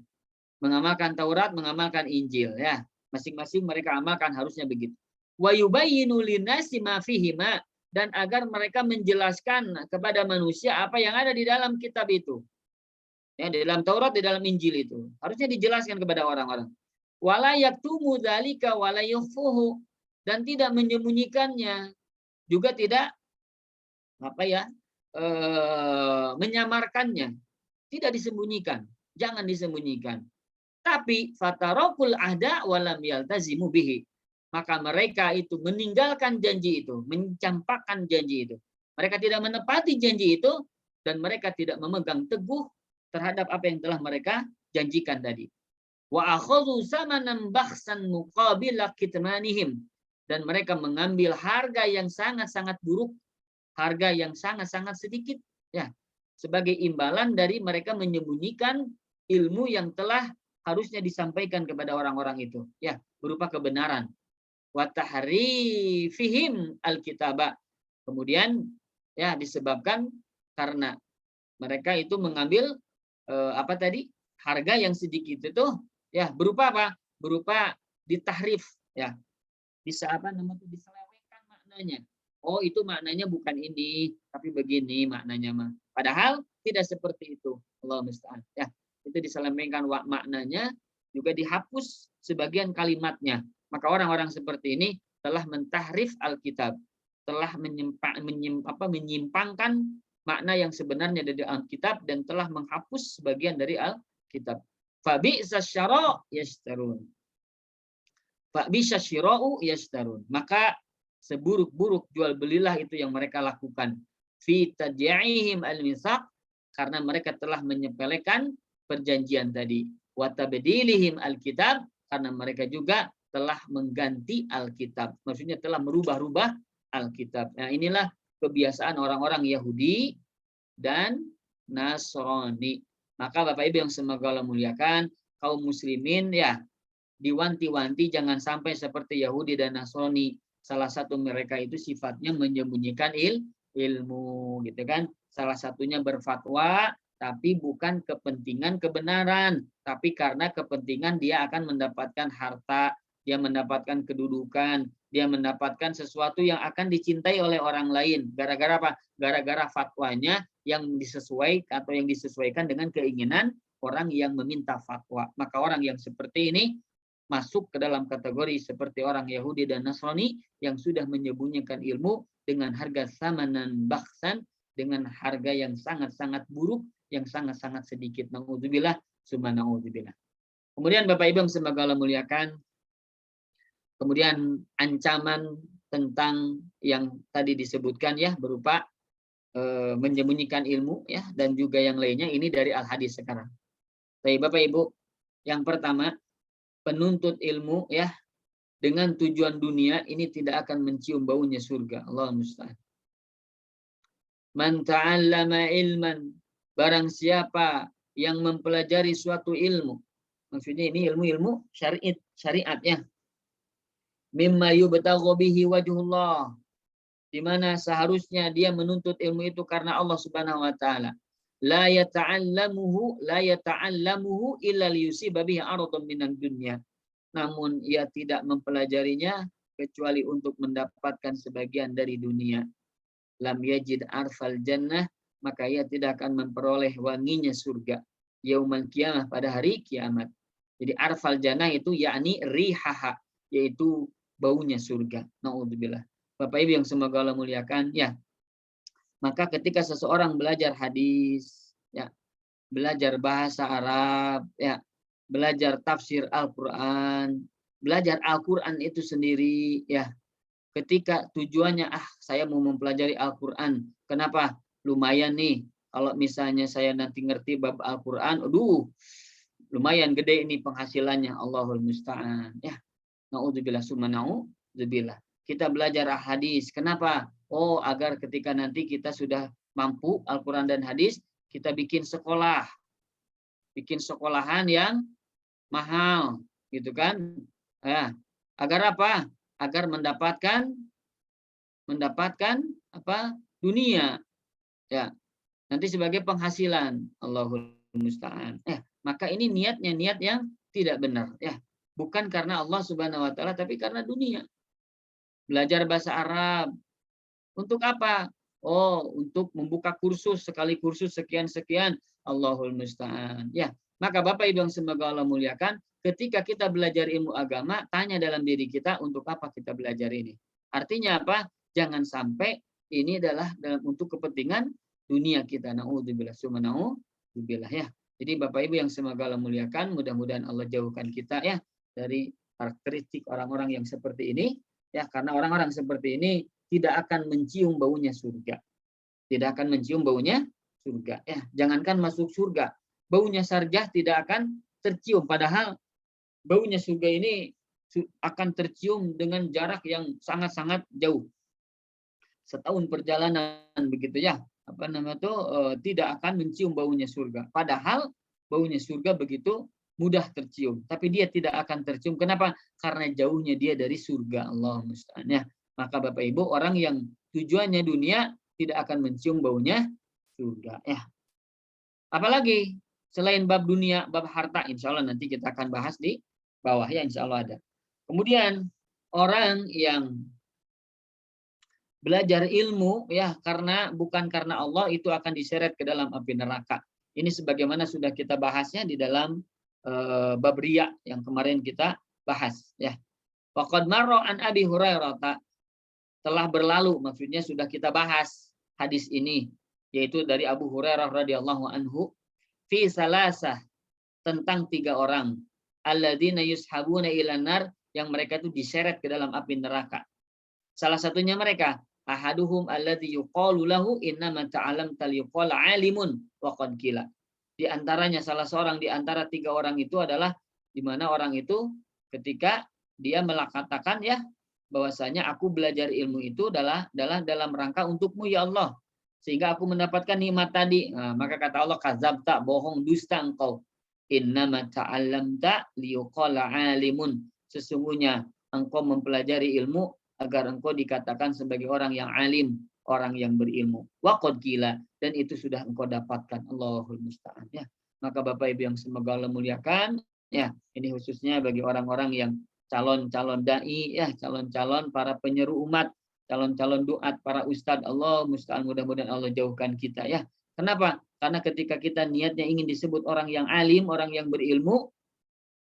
Mengamalkan Taurat, mengamalkan Injil ya. Masing-masing mereka amalkan, harusnya begitu. Wa yubayyinu linnasi ma fihima, dan agar mereka menjelaskan kepada manusia apa yang ada di dalam kitab itu. Ya, di dalam Taurat, di dalam Injil itu harusnya dijelaskan kepada orang-orang. Wala yaktumu dzalika wala yukhfuhu, dan tidak menyembunyikannya, juga tidak menyamarkannya, tidak disembunyikan, jangan disembunyikan. Tapi fatarokul ahda walam yaltazimu bihi, maka mereka itu meninggalkan janji itu, mencampakkan janji itu. Mereka tidak menepati janji itu, dan mereka tidak memegang teguh terhadap apa yang telah mereka janjikan tadi. Wa akhadhu samanan bakhsan muqabila kitmanihim, dan mereka mengambil harga yang sangat-sangat buruk, harga yang sangat-sangat sedikit ya, sebagai imbalan dari mereka menyembunyikan ilmu yang telah harusnya disampaikan kepada orang-orang itu ya, berupa kebenaran. Wa tahrifihim alkitaba, kemudian ya disebabkan karena mereka itu mengambil harga yang sedikit itu ya, berupa apa? Berupa ditahrif ya. Bisa diselewengkan maknanya. Oh, itu maknanya bukan ini, tapi begini maknanya mah. Padahal tidak seperti itu. Allah musta'an. Ya, itu diselempengkan maknanya, juga dihapus sebagian kalimatnya. Maka orang-orang seperti ini telah mentahrif Alkitab, telah menyimpangkan makna yang sebenarnya dari Alkitab dan telah menghapus sebagian dari Alkitab. Fabi'sa syara' yashtarun. Fabi'sa syira'u yashtarun. Maka seburuk-buruk jual belilah itu yang mereka lakukan. Fi tadja'ihim al-mitsaq, karena mereka telah menyepelekan perjanjian tadi. Wa tabdilihim al-kitab, karena mereka juga telah mengganti Alkitab. Maksudnya telah merubah-rubah Alkitab. Nah, inilah kebiasaan orang-orang Yahudi dan Nasrani. Maka Bapak Ibu yang semoga Allah muliakan, kaum muslimin ya diwanti-wanti jangan sampai seperti Yahudi dan Nasrani. Salah satu mereka itu sifatnya menyembunyikan ilmu, gitu kan. Salah satunya berfatwa tapi bukan kepentingan kebenaran, tapi karena kepentingan dia akan mendapatkan harta, dia mendapatkan kedudukan, dia mendapatkan sesuatu yang akan dicintai oleh orang lain. Gara-gara apa? Gara-gara fatwanya yang disesuaikan dengan keinginan orang yang meminta fatwa. Maka orang yang seperti ini masuk ke dalam kategori seperti orang Yahudi dan Nasrani yang sudah menyembunyikan ilmu dengan harga samanan baksan, dengan harga yang sangat-sangat buruk, yang sangat-sangat sedikit. Na'udzubillah, summa na'udzubillah. Kemudian Bapak Ibu yang semoga Allah muliakan, kemudian ancaman tentang yang tadi disebutkan ya, berupa menyembunyikan ilmu ya, dan juga yang lainnya, ini dari Al-Hadis sekarang. Baik Bapak Ibu, yang pertama, penuntut ilmu ya dengan tujuan dunia ini tidak akan mencium baunya surga. Allah musta'an. Man ta'allama ilman, barang siapa yang mempelajari suatu ilmu, maksudnya ini ilmu-ilmu syariat ya, mimma yubtaghu bihi wajhullah, di mana seharusnya dia menuntut ilmu itu karena Allah Subhanahu wa taala. La yata'allamuhu illa liyusiba bihi aradun minan dunya. Namun ia tidak mempelajarinya kecuali untuk mendapatkan sebagian dari dunia. Lam yajid arfal jannah, maka ia tidak akan memperoleh wanginya surga. Yaumal qiyamah, pada hari kiamat. Jadi arfal jannah itu yakni rihaha, yaitu baunya surga. Na'udzubillah. Bapak Ibu yang semoga Allah muliakan, ya. Maka ketika seseorang belajar hadis, ya, belajar bahasa Arab, ya, belajar tafsir Al-Quran, belajar Al-Quran itu sendiri, ya. Ketika tujuannya, saya mau mempelajari Al-Quran. Kenapa? Lumayan nih, kalau misalnya saya nanti ngerti bab Al-Quran, lumayan gede ini penghasilannya. Allahul musta'an. Ya, na'udzubillah summa na'udzubillah. Kita belajar hadis. Kenapa? Oh, agar ketika nanti kita sudah mampu Al-Quran dan hadis, kita bikin sekolah. Bikin sekolahan yang mahal, gitu kan? Ya. Agar apa? Agar mendapatkan apa? Dunia. Ya. Nanti sebagai penghasilan. Allahul musta'an. Maka ini niatnya niat yang tidak benar, ya. Bukan karena Allah Subhanahu wa taala, tapi karena dunia. Belajar bahasa Arab. Untuk apa? Oh, untuk membuka kursus, sekali kursus sekian-sekian. Allahul musta'an. Ya, maka Bapak Ibu yang semoga Allah muliakan, ketika kita belajar ilmu agama, tanya dalam diri kita, untuk apa kita belajar ini? Artinya apa? Jangan sampai ini adalah untuk kepentingan dunia kita. Na'udzubillah, summa na'udzubillah, ya. Jadi Bapak Ibu yang semoga Allah muliakan, mudah-mudahan Allah jauhkan kita ya dari karakteristik orang-orang yang seperti ini. Ya, karena orang-orang seperti ini tidak akan mencium baunya surga. Tidak akan mencium baunya surga. Ya, jangankan masuk surga, baunya sarjah tidak akan tercium. Padahal baunya surga ini akan tercium dengan jarak yang sangat-sangat jauh. Setahun perjalanan begitu ya. Tidak akan mencium baunya surga. Padahal baunya surga begitu mudah tercium, tapi dia tidak akan tercium. Kenapa? Karena jauhnya dia dari surga. Allah musta'an. Ya. Maka Bapak Ibu, orang yang tujuannya dunia tidak akan mencium baunya surga. Ya. Apalagi selain bab dunia, bab harta, insya Allah nanti kita akan bahas di bawah ya, insya Allah ada. Kemudian orang yang belajar ilmu ya bukan karena Allah itu akan diseret ke dalam api neraka. Ini sebagaimana sudah kita bahasnya di dalam bab riya yang kemarin kita bahas ya. Waqad marra an Abi Hurairah, telah berlalu, maksudnya sudah kita bahas hadis ini, yaitu dari Abu Hurairah radhiyallahu anhu fi salasah, tentang 3 orang alladzina yushabuna ilan nar, yang mereka itu diseret ke dalam api neraka. Salah satunya mereka ahaduhum alladzi yuqalu lahu innama ta'alamtal yuqal alimun wa qad qila. Di antaranya salah seorang di antara 3 orang itu adalah di mana orang itu ketika dia mengatakan ya bahwasanya aku belajar ilmu itu adalah dalam rangka untukmu ya Allah, sehingga aku mendapatkan nikmat tadi. Nah, maka kata Allah, kadzabta, bohong, dusta engkau. Innama ta'allamta liyuqala alimun. Sesungguhnya engkau mempelajari ilmu agar engkau dikatakan sebagai orang yang alim, orang yang berilmu. Wa qad qila, dan itu sudah engkau dapatkan. Allahul musta'an ya. Maka Bapak Ibu yang semoga Allah muliakan ya, ini khususnya bagi orang-orang yang calon-calon dai ya, calon-calon para penyeru umat, calon-calon duat, para ustadz. Allah musta'an, mudah-mudahan Allah jauhkan kita ya. Kenapa? Karena ketika kita niatnya ingin disebut orang yang alim, orang yang berilmu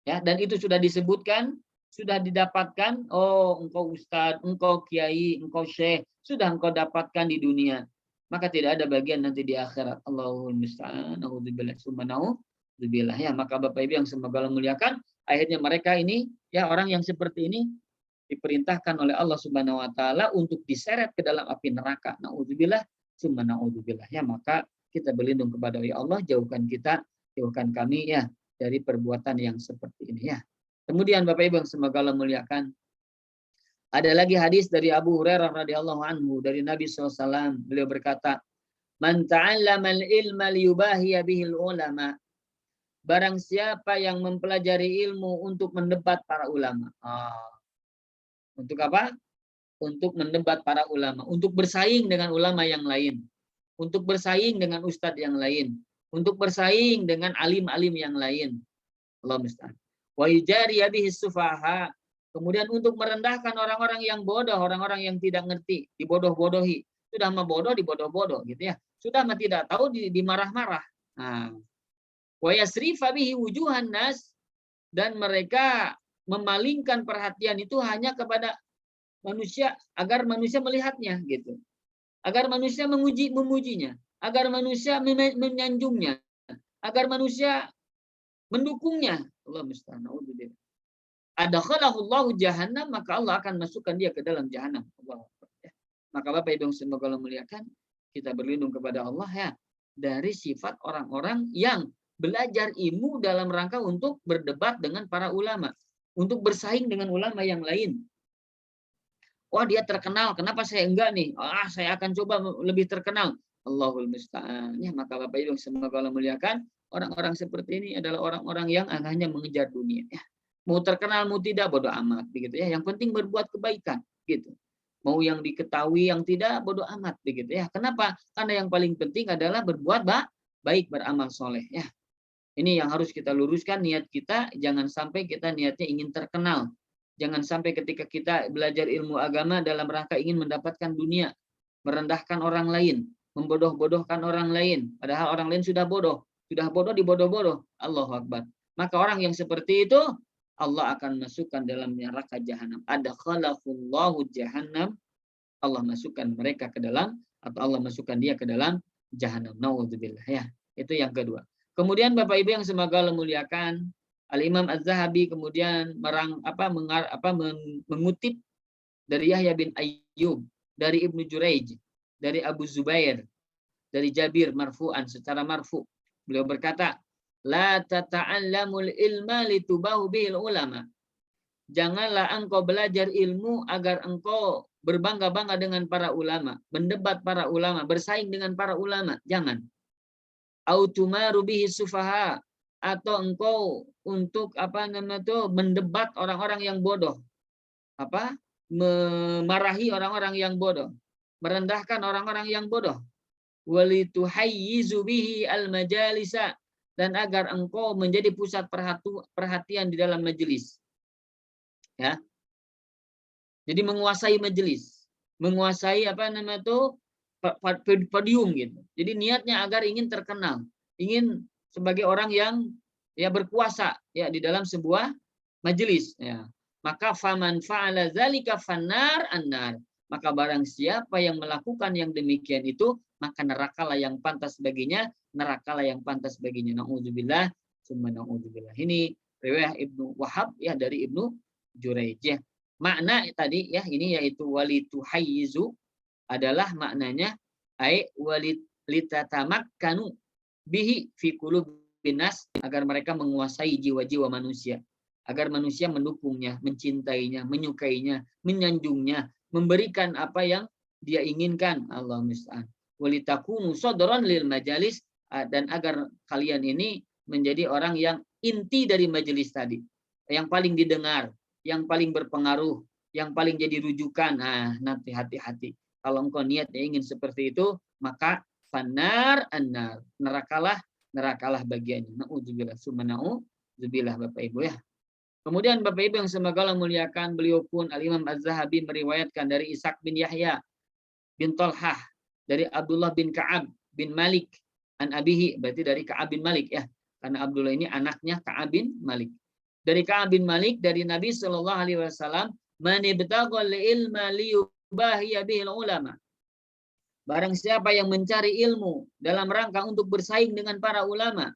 ya, dan itu sudah disebutkan, sudah didapatkan, oh engkau ustadz, engkau kiai, engkau syekh, sudah engkau dapatkan di dunia, maka tidak ada bagian nanti di akhirat. Allahul musta'an, a'udzubillah subhanahu ya. Maka Bapak Ibu yang semoga Allah muliakan, akhirnya mereka ini ya, orang yang seperti ini diperintahkan oleh Allah Subhanahu wa taala untuk diseret ke dalam api neraka. Nauzubillah summa naudzubillah ya. Maka kita berlindung kepada Allah, jauhkan kami ya dari perbuatan yang seperti ini ya. Kemudian Bapak Ibu yang semoga Allah muliakan, ada lagi hadis dari Abu Hurairah radhiyallahu anhu dari Nabi SAW. Beliau berkata, man ta'allamal ilma liyubahiya bihil ulama. Barang siapa yang mempelajari ilmu untuk mendebat para ulama. Untuk apa? Untuk mendebat para ulama. Untuk bersaing dengan ulama yang lain. Untuk bersaing dengan ustadz yang lain. Untuk bersaing dengan alim-alim yang lain. Allah musta'an. Wa yujariya bihi sufaha. Kemudian untuk merendahkan orang-orang yang bodoh, orang-orang yang tidak ngerti, dibodoh-bodohi. Sudah mah bodoh, dibodoh-bodoh gitu ya. Sudah mah tidak tahu, dimarah-marah. Nah, wa yasrifa bihi wujuhan nas, dan mereka memalingkan perhatian itu hanya kepada manusia agar manusia melihatnya gitu. Agar manusia memujinya, agar manusia menyanjungnya, agar manusia mendukungnya. Allah musta'an. Adakhalahu Allahu jahannam, maka Allah akan masukkan dia ke dalam jahannam. Maka Bapak Ibu semoga Allah muliakan, kita berlindung kepada Allah ya dari sifat orang-orang yang belajar ilmu dalam rangka untuk berdebat dengan para ulama, untuk bersaing dengan ulama yang lain. Wah, dia terkenal, kenapa saya enggak nih? Saya akan coba lebih terkenal. Allahul musta'an. Ya, maka Bapak Ibu semoga Allah muliakan, orang-orang seperti ini adalah orang-orang yang hanya mengejar dunia ya. Mau terkenal mau tidak bodoh amat begitu ya. Yang penting berbuat kebaikan gitu. Mau yang diketahui yang tidak bodoh amat begitu ya. Kenapa? Karena yang paling penting adalah berbuat baik, beramal soleh ya. Ini yang harus kita luruskan niat kita, jangan sampai kita niatnya ingin terkenal. Jangan sampai ketika kita belajar ilmu agama dalam rangka ingin mendapatkan dunia, merendahkan orang lain, membodoh-bodohkan orang lain, padahal orang lain sudah bodoh dibodoh-bodoh. Allahu Akbar. Maka orang yang seperti itu Allah akan masukkan dalam neraka jahanam. Adakhalahullahu jahannam. Allah masukkan mereka ke dalam, atau Allah masukkan dia ke dalam jahanam. Nauzubillah ya. Itu yang kedua. Kemudian Bapak Ibu yang semoga Allah muliakan, Al-Imam Az-Zahabi kemudian mengutip dari Yahya bin Ayyub, dari Ibnu Jurayj, dari Abu Zubair, dari Jabir marfu'an, secara marfu'. Beliau berkata, la tata'allamul ilma litubahu bihil ulama. Janganlah engkau belajar ilmu agar engkau berbangga-bangga dengan para ulama, mendebat para ulama, bersaing dengan para ulama. Jangan. Autumaru bihi sufaha, atau engkau untuk mendebat orang-orang yang bodoh. Memarahi orang-orang yang bodoh, merendahkan orang-orang yang bodoh. Walituhayyizu bihi al-majalisa, dan agar engkau menjadi pusat perhatian di dalam majelis. Ya. Jadi menguasai majelis. menguasai apa namanya itu podium gitu. Jadi niatnya agar ingin terkenal, ingin sebagai orang yang ya berkuasa ya di dalam sebuah majelis ya. Maka faman fa'ala dzalika fannar annar. Maka barang siapa yang melakukan yang demikian itu, maka nerakalah yang pantas baginya, nerakalah yang pantas baginya. Nauzubillah, summa nauzubillah. Ini riwayat Ibnu Wahab ya dari Ibnu Jurayj ya. Makna tadi ya ini yaitu walituhayyizu adalah maknanya ai walitatamakanu bihi fi qulubin nas, agar mereka menguasai jiwa-jiwa manusia, agar manusia mendukungnya, mencintainya, menyukainya, menyanjungnya, memberikan apa yang dia inginkan. Allah musta'an. Walitakunu sodron lil majalis, dan agar kalian ini menjadi orang yang inti dari majelis tadi, yang paling didengar, yang paling berpengaruh, yang paling jadi rujukan. Nah, nanti hati-hati. Kalau engkau niatnya ingin seperti itu, maka fanar annar, nerakalah bagiannya. Nauzubillah, summa nauzubillah, Bapak Ibu ya. Kemudian Bapak Ibu yang semoga Allah muliakan, beliau pun Al-Imam Az-Zahabi meriwayatkan dari Ishaq bin Yahya bin Tolhah, dari Abdullah bin Ka'ab bin Malik, an abihi, berarti dari Ka'ab bin Malik ya, karena Abdullah ini anaknya Ka'ab bin Malik. Dari Ka'ab bin Malik, dari Nabi Shallallahu Alaihi Wasallam, man ibtaghal ilma liyubahiya bihil ulama. Barang siapa yang mencari ilmu dalam rangka untuk bersaing dengan para ulama,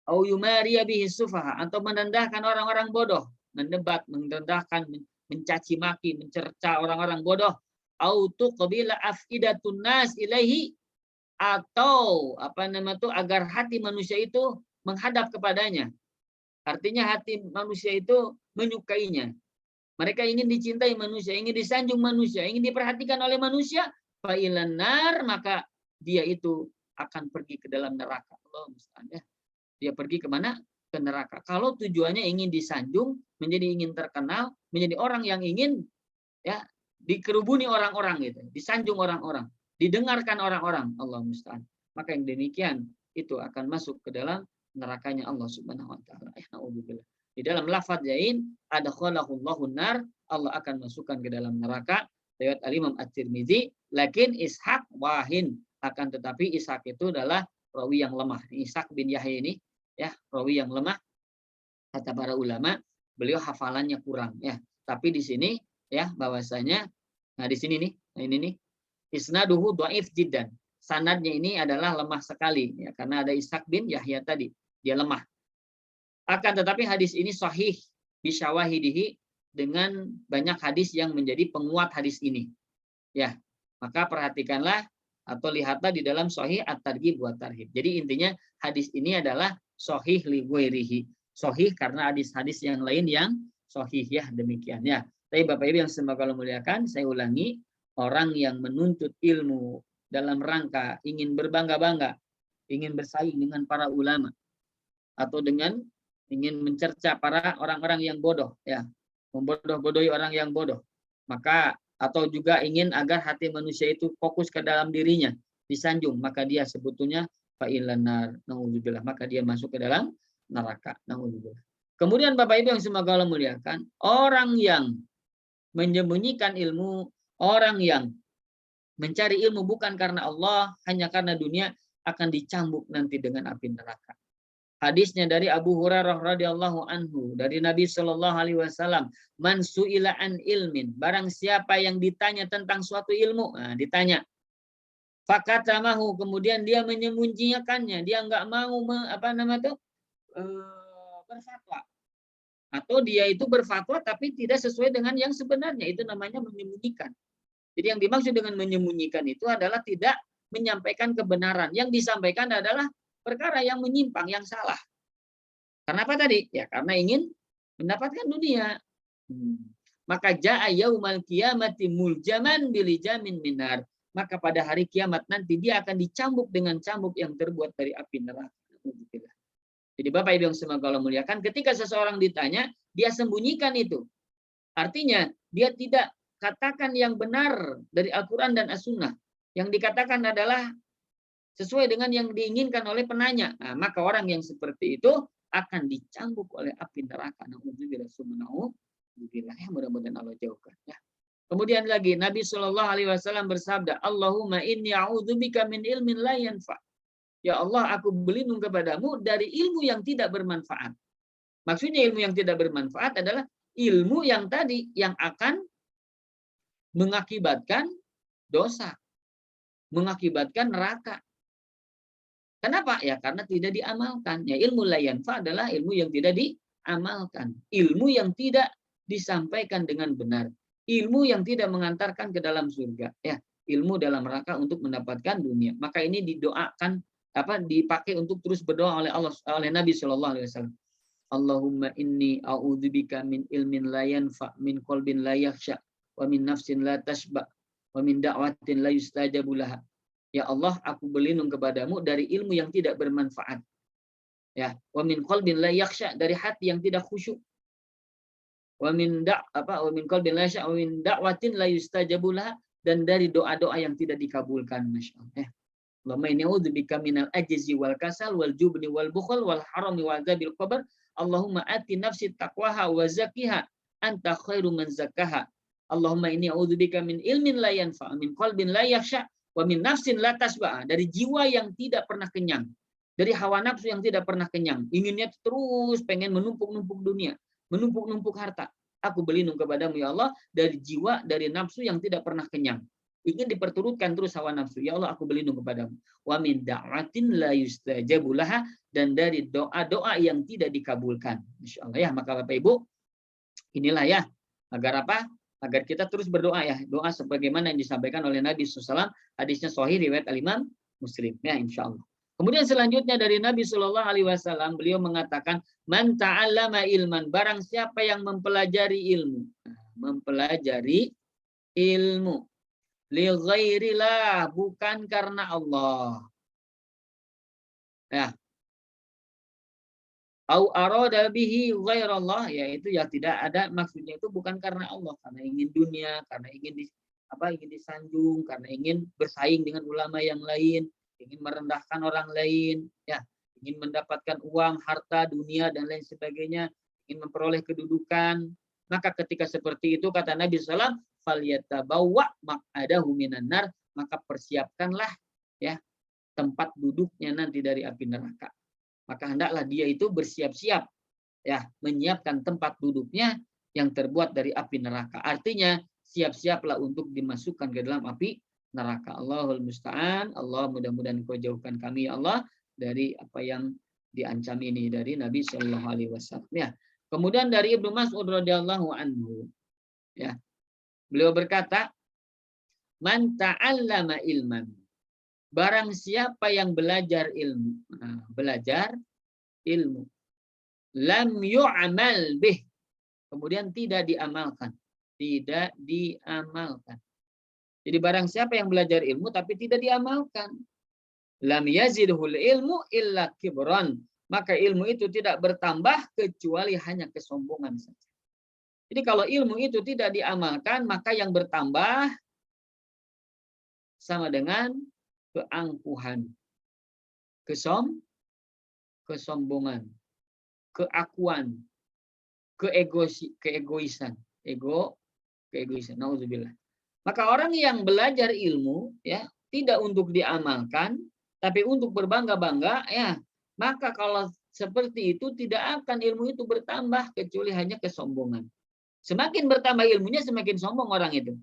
au yumariya bihi sufaha, atau merendahkan orang-orang bodoh, mendebat, merendahkan, mencaci maki, mencerca orang-orang bodoh, au tuqbila afidatun nas ilaihi, atau apa nama itu agar hati manusia itu menghadap kepadanya. Artinya hati manusia itu menyukainya. Mereka ingin dicintai manusia, ingin disanjung manusia, ingin diperhatikan oleh manusia, fa'ilan nar, maka dia itu akan pergi ke dalam neraka. Allah musta'an ya. Dia pergi kemana? Ke neraka. Kalau tujuannya ingin disanjung, menjadi ingin terkenal, menjadi orang yang ingin ya dikerubuni orang-orang gitu, disanjung orang-orang, didengarkan orang-orang, Allah musta'an. Maka yang demikian itu akan masuk ke dalam nerakanya Allah Subhanahu wa taala. Nauzubillah. Di dalam lafaz yain ada khalaqullahu nar, Allah akan masukkan ke dalam neraka. Lewat Al-Imam At-Tirmizi, lakin Ishaq wahin, akan tetapi Ishaq itu adalah rawi yang lemah. Ishaq bin Yahya ini ya rawi yang lemah, kata para ulama, beliau hafalannya kurang ya. Tapi di sini ya bahwasanya, nah di sini nih, nah ini nih, isnaduhu dhaif jiddan. Sanadnya ini adalah lemah sekali ya, karena ada Ishaq bin Yahya tadi, dia lemah. Akan tetapi hadis ini sahih bisyawahidihi, dengan banyak hadis yang menjadi penguat hadis ini. Ya, maka perhatikanlah atau lihatlah di dalam sahih at-targhib wa tarhib. Jadi intinya hadis ini adalah sahih li ghairihi. Sahih karena hadis-hadis yang lain yang sahih ya, demikian ya. Tapi Bapak Ibu yang semoga Allah muliakan, saya ulangi, orang yang menuntut ilmu dalam rangka ingin berbangga-bangga, ingin bersaing dengan para ulama, atau dengan ingin mencerca para orang-orang yang bodoh ya, membodoh-bodohi orang yang bodoh, maka atau juga ingin agar hati manusia itu fokus ke dalam dirinya, disanjung, maka dia sebetulnya fa'ilanar, naudzubillah, maka dia masuk ke dalam neraka, naudzubillah. Kemudian Bapak Ibu yang semoga Allah muliakan, orang yang menyembunyikan ilmu, orang yang mencari ilmu bukan karena Allah, hanya karena dunia, akan dicambuk nanti dengan api neraka. Hadisnya dari Abu Hurairah radhiyallahu anhu, dari Nabi Shallallahu alaihi wasallam, man su'ila an ilmin, barang siapa yang ditanya tentang suatu ilmu, nah, ditanya, fakatamahu, kemudian dia menyembunyikannya, dia enggak mau berfatwa, atau dia itu berfatwa tapi tidak sesuai dengan yang sebenarnya, itu namanya menyembunyikan. Jadi yang dimaksud dengan menyembunyikan itu adalah tidak menyampaikan kebenaran, yang disampaikan adalah perkara yang menyimpang, yang salah. Kenapa tadi? Ya karena ingin mendapatkan dunia. Maka ja'a yaumal qiyamati muljaman bilijamin minar. Maka pada hari kiamat nanti dia akan dicambuk dengan cambuk yang terbuat dari api neraka. Jadi Bapak Ibu yang semoga Allah muliakan, ketika seseorang ditanya, dia sembunyikan itu. Artinya dia tidak katakan yang benar dari Al-Quran dan As-Sunnah. Yang dikatakan adalah sesuai dengan yang diinginkan oleh penanya. Nah, maka orang yang seperti itu akan dicambuk oleh api neraka. Nauzubillah, ya mudah-mudahan Allah jauhkan. Ya. Kemudian lagi Nabi Shallallahu Alaihi Wasallam bersabda, Allahumma inni a'udzubika min ilmin la yanfa. Ya Allah, aku berlindung kepadamu dari ilmu yang tidak bermanfaat. Maksudnya ilmu yang tidak bermanfaat adalah ilmu yang tadi yang akan mengakibatkan dosa, mengakibatkan neraka. Kenapa? Ya karena tidak diamalkan. Ya ilmu la yanfa adalah ilmu yang tidak diamalkan. Ilmu yang tidak disampaikan dengan benar. Ilmu yang tidak mengantarkan ke dalam surga. Ya, ilmu dalam rangka untuk mendapatkan dunia. Maka ini didoakan dipakai untuk terus berdoa oleh Allah, oleh Nabi Shallallahu Alaihi Wasallam. Allahumma inni a'udzubika min ilmin la yanfa, min qalbin la yakhsha, wa min nafsin la tashba, wa min da'watin la yustajabu laha. Ya Allah, aku berlindung kepadamu dari ilmu yang tidak bermanfaat. Ya, wa min qalbin la yakhsha, dari hati yang tidak khusyuk. Wa min qalbin la yakhsha, wa min da'watin la yustajabu laha, dan dari doa-doa yang tidak dikabulkan. Masyaallah. Allahumma inni a'udzubika minal ajzi wal kasal wal jubni wal bukhl wal harami wa adzabil qabr. Allahumma ati nafsi taqwaha wa zakkiha anta khairu man zakkaha. Allahumma inni a'udzubika min ilmin la yanfa, min qalbin la yakhsha, wa min nafsin la tasba, dari jiwa yang tidak pernah kenyang, dari hawa nafsu yang tidak pernah kenyang, inginnya terus pengen menumpuk-numpuk dunia, menumpuk-numpuk harta. Aku berlindung kepadamu ya Allah dari jiwa, dari nafsu yang tidak pernah kenyang, ingin diperturutkan terus hawa nafsu. Ya Allah, aku berlindung kepadamu. Wa min da'watin la yustajabu laha, dan dari doa-doa yang tidak dikabulkan. Insyaallah ya. Maka Bapak Ibu, inilah ya agar apa? Agar kita terus berdoa ya. Doa sebagaimana yang disampaikan oleh Nabi SAW. Hadisnya sahih riwayat Al-Imam Muslim ya, insyaallah. Kemudian selanjutnya dari Nabi Shallallahu Alaihi Wasallam, beliau mengatakan, man ta'allama ilman, barang siapa yang mempelajari ilmu, mempelajari ilmu li ghairillah, bukan karena Allah. Ya. Au arada bihi ghairallah, yaitu ya tidak ada maksudnya itu bukan karena Allah, karena ingin dunia, karena ingin ingin disanjung, karena ingin bersaing dengan ulama yang lain, ingin merendahkan orang lain, ya, ingin mendapatkan uang, harta, dunia dan lain sebagainya, ingin memperoleh kedudukan. Maka ketika seperti itu kata Nabi SAW, falyatabawwa maq'adahu minan nar, maka persiapkanlah ya tempat duduknya nanti dari api neraka. Maka hendaklah dia itu bersiap-siap ya menyiapkan tempat duduknya yang terbuat dari api neraka. Artinya siap-siaplah untuk dimasukkan ke dalam api neraka. Allahul musta'an. Allah, mudah-mudahan Kau jauhkan kami ya Allah dari apa yang diancam ini dari Nabi Shallallahu Alaihi Wasallam ya. Kemudian dari Ibnu Mas'ud radhiyallahu anhu ya, beliau berkata, man ta'allama ilman, barang siapa yang belajar ilmu, belajar ilmu, lam yu'amal bih, kemudian tidak diamalkan, tidak diamalkan. Jadi barang siapa yang belajar ilmu tapi tidak diamalkan, lam yazidhul ilmu illa kibran, maka ilmu itu tidak bertambah kecuali hanya kesombongan saja. Jadi kalau ilmu itu tidak diamalkan, maka yang bertambah sama dengan keangkuhan, kesombongan, keakuan, keegoisan, keegoisan. Nauzubillah. Maka orang yang belajar ilmu ya tidak untuk diamalkan, tapi untuk berbangga-bangga ya, maka kalau seperti itu tidak akan ilmu itu bertambah kecuali hanya kesombongan. Semakin bertambah ilmunya semakin sombong orang itu.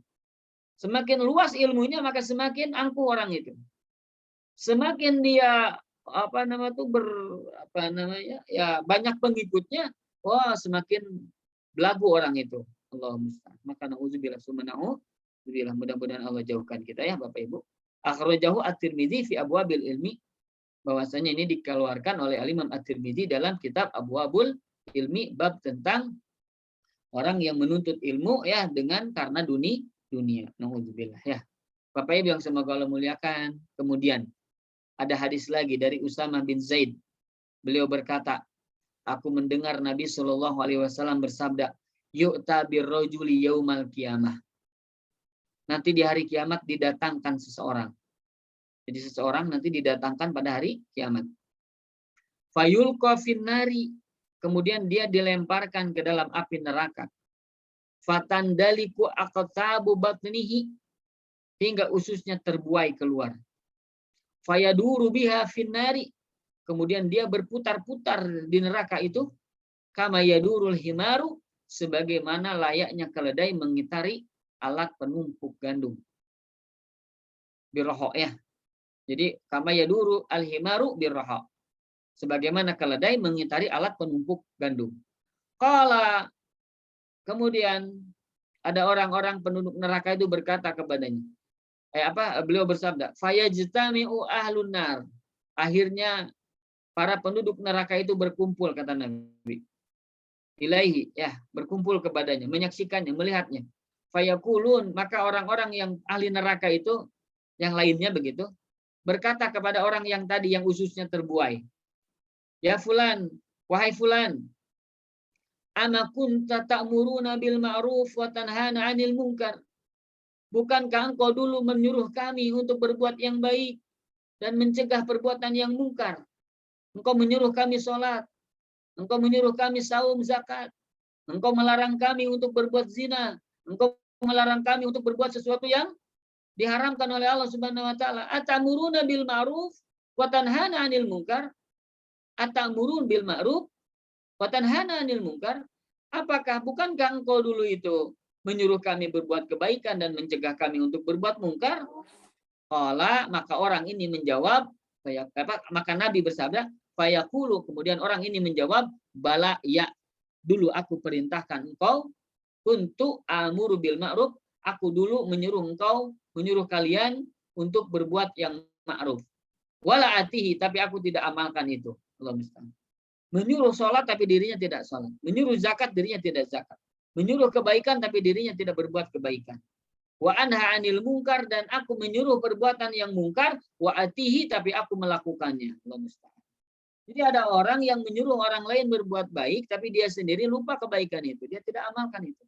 Semakin luas ilmunya maka semakin angkuh orang itu. Semakin dia banyak pengikutnya, wah semakin belagu orang itu. Allahumma musta'an. Maka nauzubillah subhanahu, mudah-mudahan Allah jauhkan kita ya Bapak Ibu. Akhrajahu At-Tirmidzi fi abwabil ilmi, bahwasanya ini dikeluarkan oleh Imam At-Tirmidzi dalam kitab Abwabul Ilmi, bab tentang orang yang menuntut ilmu ya dengan karena dunia. Nauzubillah ya. Bapak Ibu yang semoga Allah muliakan. Kemudian ada hadis lagi dari Usamah bin Zaid. Beliau berkata, aku mendengar Nabi Shallallahu Alaihi Wasallam bersabda, yu'ta birrajuli yaumal qiyamah. Nanti di hari kiamat didatangkan seseorang. Jadi seseorang nanti didatangkan pada hari kiamat. Fayulqa finnari, kemudian dia dilemparkan ke dalam api neraka. fatandaliku aqtabu batnihi, hingga ususnya terbuai keluar. Fayaduru biha finnari, kemudian dia berputar-putar di neraka itu, kama yadurul himaru, sebagaimana layaknya keledai mengitari alat penumpuk gandum. Birroho ya. Jadi kama yaduru al-himaru birroho, sebagaimana keledai mengitari alat penumpuk gandum. Qala, kemudian ada orang-orang penduduk neraka itu berkata kepadanya, beliau bersabda, fayajtami'u ahlun nar. Akhirnya para penduduk neraka itu berkumpul, kata Nabi. Ilaihi, ya, berkumpul kepadanya, menyaksikannya, melihatnya. Fayakulun, maka orang-orang yang ahli neraka itu, yang lainnya begitu, berkata kepada orang yang tadi yang ususnya terbuai, ya fulan, wahai fulan, ama kunta ta'muruna bil ma'ruf wa tanhana 'anil munkar. Bukankah engkau dulu menyuruh kami untuk berbuat yang baik dan mencegah perbuatan yang mungkar? Engkau menyuruh kami sholat, engkau menyuruh kami saum zakat, engkau melarang kami untuk berbuat zina, engkau melarang kami untuk berbuat sesuatu yang diharamkan oleh Allah Subhanahu wa taala. Atamuruna bil ma'ruf wa tanhana 'anil munkar? Atamurun bil ma'ruf wa tanhana 'anil munkar? Apakah bukankah engkau dulu itu menyuruh kami berbuat kebaikan dan mencegah kami untuk berbuat mungkar? Qala, maka orang ini menjawab, maka Nabi bersabda, fayaqulu, kemudian orang ini menjawab, bala, ya, dulu aku perintahkan engkau untuk amuru bil ma'ruf, aku dulu menyuruh kalian untuk berbuat yang ma'ruf. Wala atihi, tapi aku tidak amalkan itu. Allah musta'an. Menyuruh sholat tapi dirinya tidak sholat. Menyuruh zakat dirinya tidak zakat. Menyuruh kebaikan tapi dirinya tidak berbuat kebaikan. Wa anha 'anil munkar, dan aku menyuruh perbuatan yang mungkar, wa atihi, tapi aku melakukannya. Allah musta'an. Jadi ada orang yang menyuruh orang lain berbuat baik tapi dia sendiri lupa kebaikan itu. Dia tidak amalkan itu.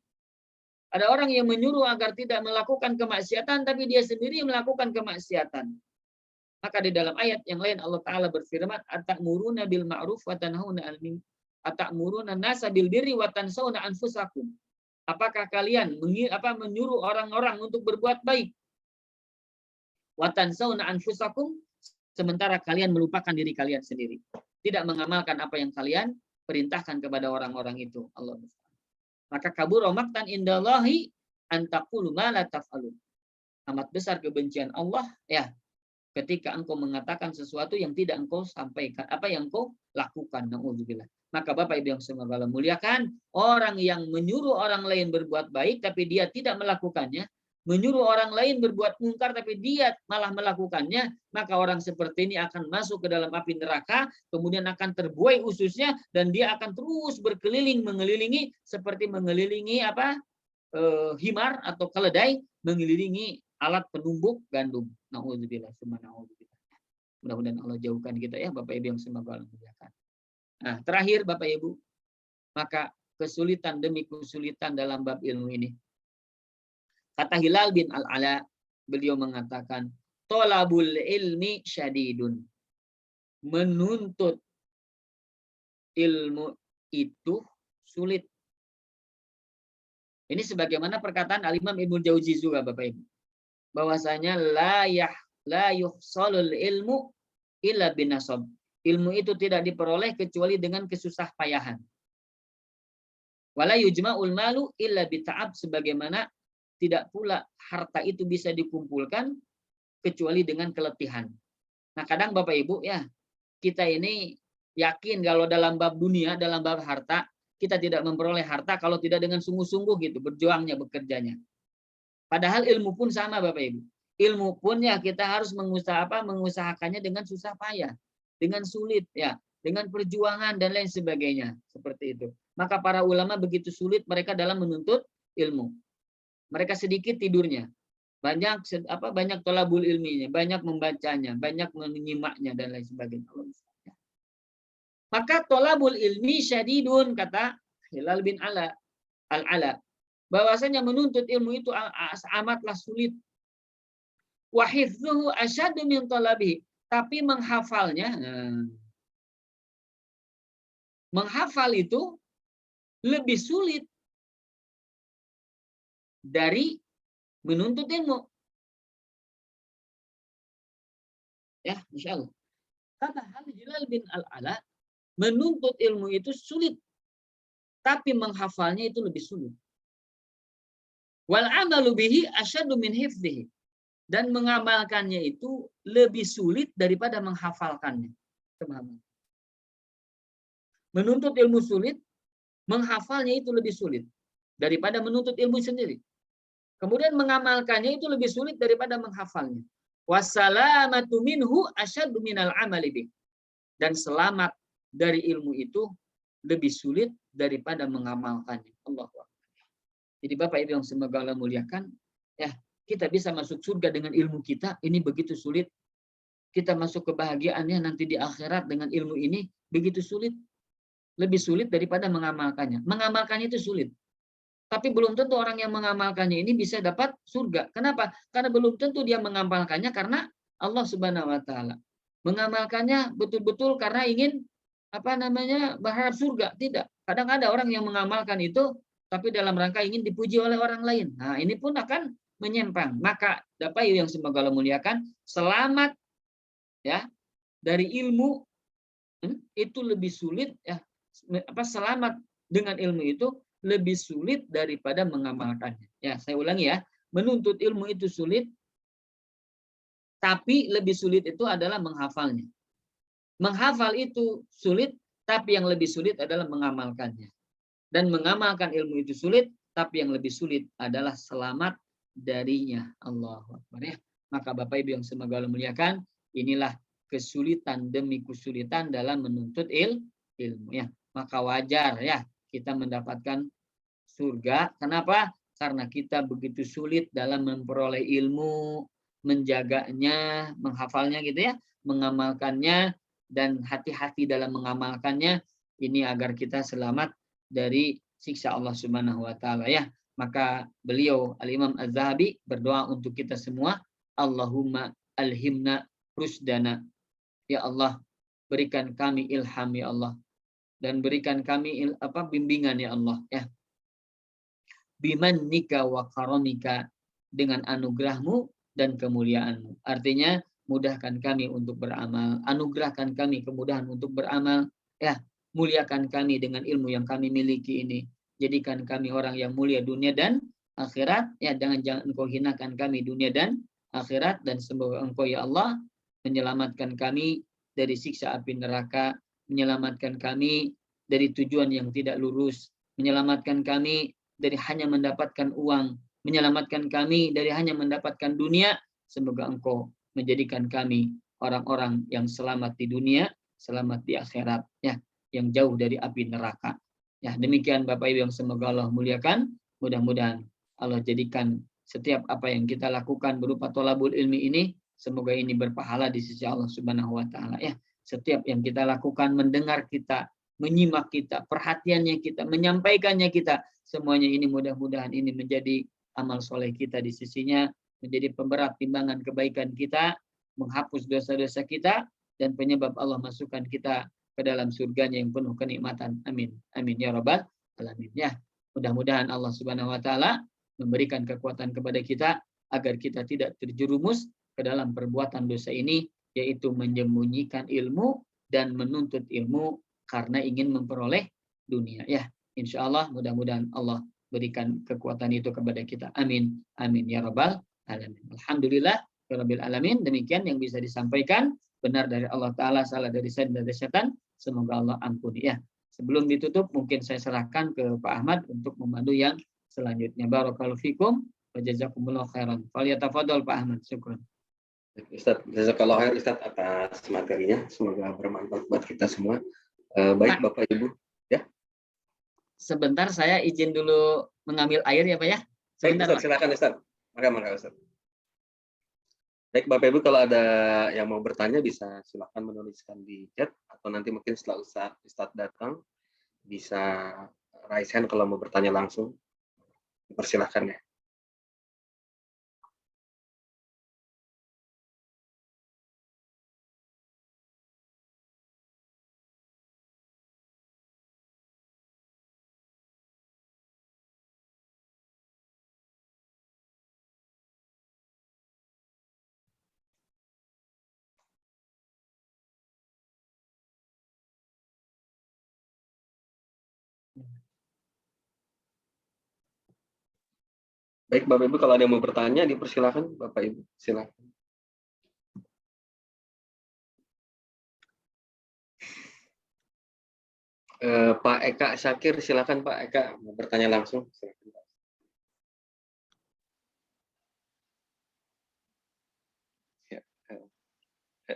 Ada orang yang menyuruh agar tidak melakukan kemaksiatan tapi dia sendiri melakukan kemaksiatan. Maka di dalam ayat yang lain Allah Ta'ala berfirman, atamuruna bil ma'ruf wa tanhauna 'anil munkar, atamuruna nasa bil birri wa tansawna anfusakum. Apakah kalian menyuruh orang-orang untuk berbuat baik? Wa tansawna anfusakum, sementara kalian melupakan diri kalian sendiri. Tidak mengamalkan apa yang kalian perintahkan kepada orang-orang itu. Allah. Maka kabur maqtan indallahi an taqulu ma la taf'alun. Amat besar kebencian Allah, ya, ketika engkau mengatakan sesuatu yang tidak engkau sampaikan, apa yang engkau lakukan. Na'udzubillah. Maka Bapak Ibu yang semoga Allah muliakan, orang yang menyuruh orang lain berbuat baik tapi dia tidak melakukannya, menyuruh orang lain berbuat mungkar tapi dia malah melakukannya, maka orang seperti ini akan masuk ke dalam api neraka, kemudian akan terbuai ususnya dan dia akan terus berkeliling mengelilingi seperti mengelilingi himar atau keledai mengelilingi alat penumbuk gandum. Na'udzubillah, na'udzubillah. Mudah-mudahan Allah jauhkan kita ya Bapak Ibu yang semoga Allah muliakan. Nah, terakhir Bapak Ibu, maka kesulitan demi kesulitan dalam bab ilmu ini. Kata Hilal bin Al-Ala, beliau mengatakan, tolabul ilmi syadidun. Menuntut ilmu itu sulit. Ini sebagaimana perkataan Al-Imam Ibnu Jauzi juga Bapak Ibu. Bahwasanya la yuhsalul ilmu illa binasab. Ilmu itu tidak diperoleh kecuali dengan kesusah payahan. Wala yujma'ul malu illa bita'ab, sebagaimana tidak pula harta itu bisa dikumpulkan kecuali dengan keletihan. Nah, kadang Bapak Ibu ya, kita ini yakin kalau dalam bab dunia, dalam bab harta, kita tidak memperoleh harta kalau tidak dengan sungguh-sungguh gitu, berjuangnya, bekerjanya. Padahal ilmu pun sama Bapak Ibu. Ilmu pun ya kita harus mengusahakannya dengan susah payah, dengan sulit ya, dengan perjuangan dan lain sebagainya, seperti itu. Maka para ulama begitu sulit mereka dalam menuntut ilmu. Mereka sedikit tidurnya, banyak tolabul ilminya, banyak membacanya, banyak menyimaknya dan lain sebagainya. Maka tolabul ilmi syadidun, kata Hilal bin Al-Ala, bahwasanya menuntut ilmu itu amatlah sulit. Wa hifdzuhu asyaddu min talabihi, tapi menghafalnya, menghafal itu lebih sulit dari menuntut ilmu. Ya, insya Allah. Kata Hilal bin Al-Ala, menuntut ilmu itu sulit, tapi menghafalnya itu lebih sulit. Wal amalu bihi asyaddu min hifdzihi. Dan mengamalkannya itu lebih sulit daripada menghafalkannya. Menuntut ilmu sulit, menghafalnya itu lebih sulit daripada menuntut ilmu sendiri. Kemudian mengamalkannya itu lebih sulit daripada menghafalnya. Wassalamatu minhu asyaddu minal amali bih. Dan selamat dari ilmu itu lebih sulit daripada mengamalkannya. Allahu Akbar. Jadi Bapak Ibu yang semoga Allah muliakan, ya, kita bisa masuk surga dengan ilmu kita, ini begitu sulit. Kita masuk kebahagiaannya nanti di akhirat dengan ilmu ini begitu sulit. Lebih sulit daripada mengamalkannya. Mengamalkannya itu sulit. Tapi belum tentu orang yang mengamalkannya ini bisa dapat surga. Kenapa? Karena belum tentu dia mengamalkannya karena Allah Subhanahu wa taala. Mengamalkannya betul-betul karena ingin berharap surga. Tidak. Kadang ada orang yang mengamalkan itu tapi dalam rangka ingin dipuji oleh orang lain. Nah, ini pun akan menyimpang. Maka Bapak Ibu yang semoga Allah muliakan, selamat ya dari ilmu itu lebih sulit ya, selamat dengan ilmu itu lebih sulit daripada mengamalkannya. Ya, saya ulangi ya. Menuntut ilmu itu sulit, tapi lebih sulit itu adalah menghafalnya. Menghafal itu sulit, tapi yang lebih sulit adalah mengamalkannya. Dan mengamalkan ilmu itu sulit, tapi yang lebih sulit adalah selamat darinya. Allahu Akbar ya. Maka Bapak Ibu yang semoga Allah muliakan, inilah kesulitan demi kesulitan dalam menuntut ilmu ya. Maka wajar ya kita mendapatkan surga. Kenapa? Karena kita begitu sulit dalam memperoleh ilmu, menjaganya, menghafalnya gitu ya, mengamalkannya, dan hati-hati dalam mengamalkannya, ini agar kita selamat dari siksa Allah Subhanahu wa taala ya. Maka beliau Al-Imam Az-Zahabi berdoa untuk kita semua, Allahumma alhimna rusdana. Ya Allah, berikan kami ilham ya Allah, dan berikan kami bimbingan ya Allah ya. Bimannika wa karamika, dengan anugerahmu dan kemuliaanmu. Artinya mudahkan kami untuk beramal, anugerahkan kami kemudahan untuk beramal, ya, muliakan kami dengan ilmu yang kami miliki ini. Jadikan kami orang yang mulia dunia dan akhirat, ya, jangan Engkau hinakan kami dunia dan akhirat, dan semoga Engkau ya Allah menyelamatkan kami dari siksa api neraka, menyelamatkan kami dari tujuan yang tidak lurus, menyelamatkan kami dari hanya mendapatkan uang, menyelamatkan kami dari hanya mendapatkan dunia. Semoga Engkau menjadikan kami orang-orang yang selamat di dunia, selamat di akhirat, ya, yang jauh dari api neraka. Ya, demikian Bapak Ibu yang semoga Allah muliakan. Mudah-mudahan Allah jadikan setiap apa yang kita lakukan berupa thalabul ilmi ini, semoga ini berpahala di sisi Allah Subhanahu wa taala ya. Setiap yang kita lakukan, mendengar kita, menyimak kita, perhatiannya kita, menyampaikannya kita, semuanya ini mudah-mudahan ini menjadi amal soleh kita di sisinya, menjadi pemberat timbangan kebaikan kita, menghapus dosa-dosa kita, dan penyebab Allah masukkan kita ke dalam surganya yang penuh kenikmatan. Amin. Amin ya rabbal alamin. Ya, mudah-mudahan Allah Subhanahu wa taala memberikan kekuatan kepada kita agar kita tidak terjerumus ke dalam perbuatan dosa ini, yaitu menyembunyikan ilmu dan menuntut ilmu karena ingin memperoleh dunia. Ya, insya Allah mudah-mudahan Allah berikan kekuatan itu kepada kita. Amin. Amin ya rabbal alamin. Alhamdulillah ya rabbil alamin. Demikian yang bisa disampaikan. Benar dari Allah Ta'ala, salah dari saya dan dari setan. Semoga Allah ampuni ya. Sebelum ditutup, mungkin saya serahkan ke Pak Ahmad untuk memandu yang selanjutnya. Barakallahu fikum wa jazakumullahu khairan. Falyatafadhal Pak Ahmad. Syukran. Ustaz, jazakallahu khair Ustaz atas materinya. Semoga bermanfaat buat kita semua. Baik Bapak Ibu, ya. Sebentar saya izin dulu mengambil air ya Pak ya. Sebentar, Baik Ustaz, silakan Ustaz. Maka Ustaz. Baik Bapak Ibu, kalau ada yang mau bertanya bisa silakan menuliskan di chat, atau nanti mungkin setelah Ustaz datang bisa raise hand kalau mau bertanya langsung. Persilahkan ya. Baik Bapak Ibu, kalau ada yang mau bertanya dipersilakan Bapak Ibu, silakan. Pak Eka Syakir, silakan Pak Eka mau bertanya langsung. Silakan, Pak. Ya,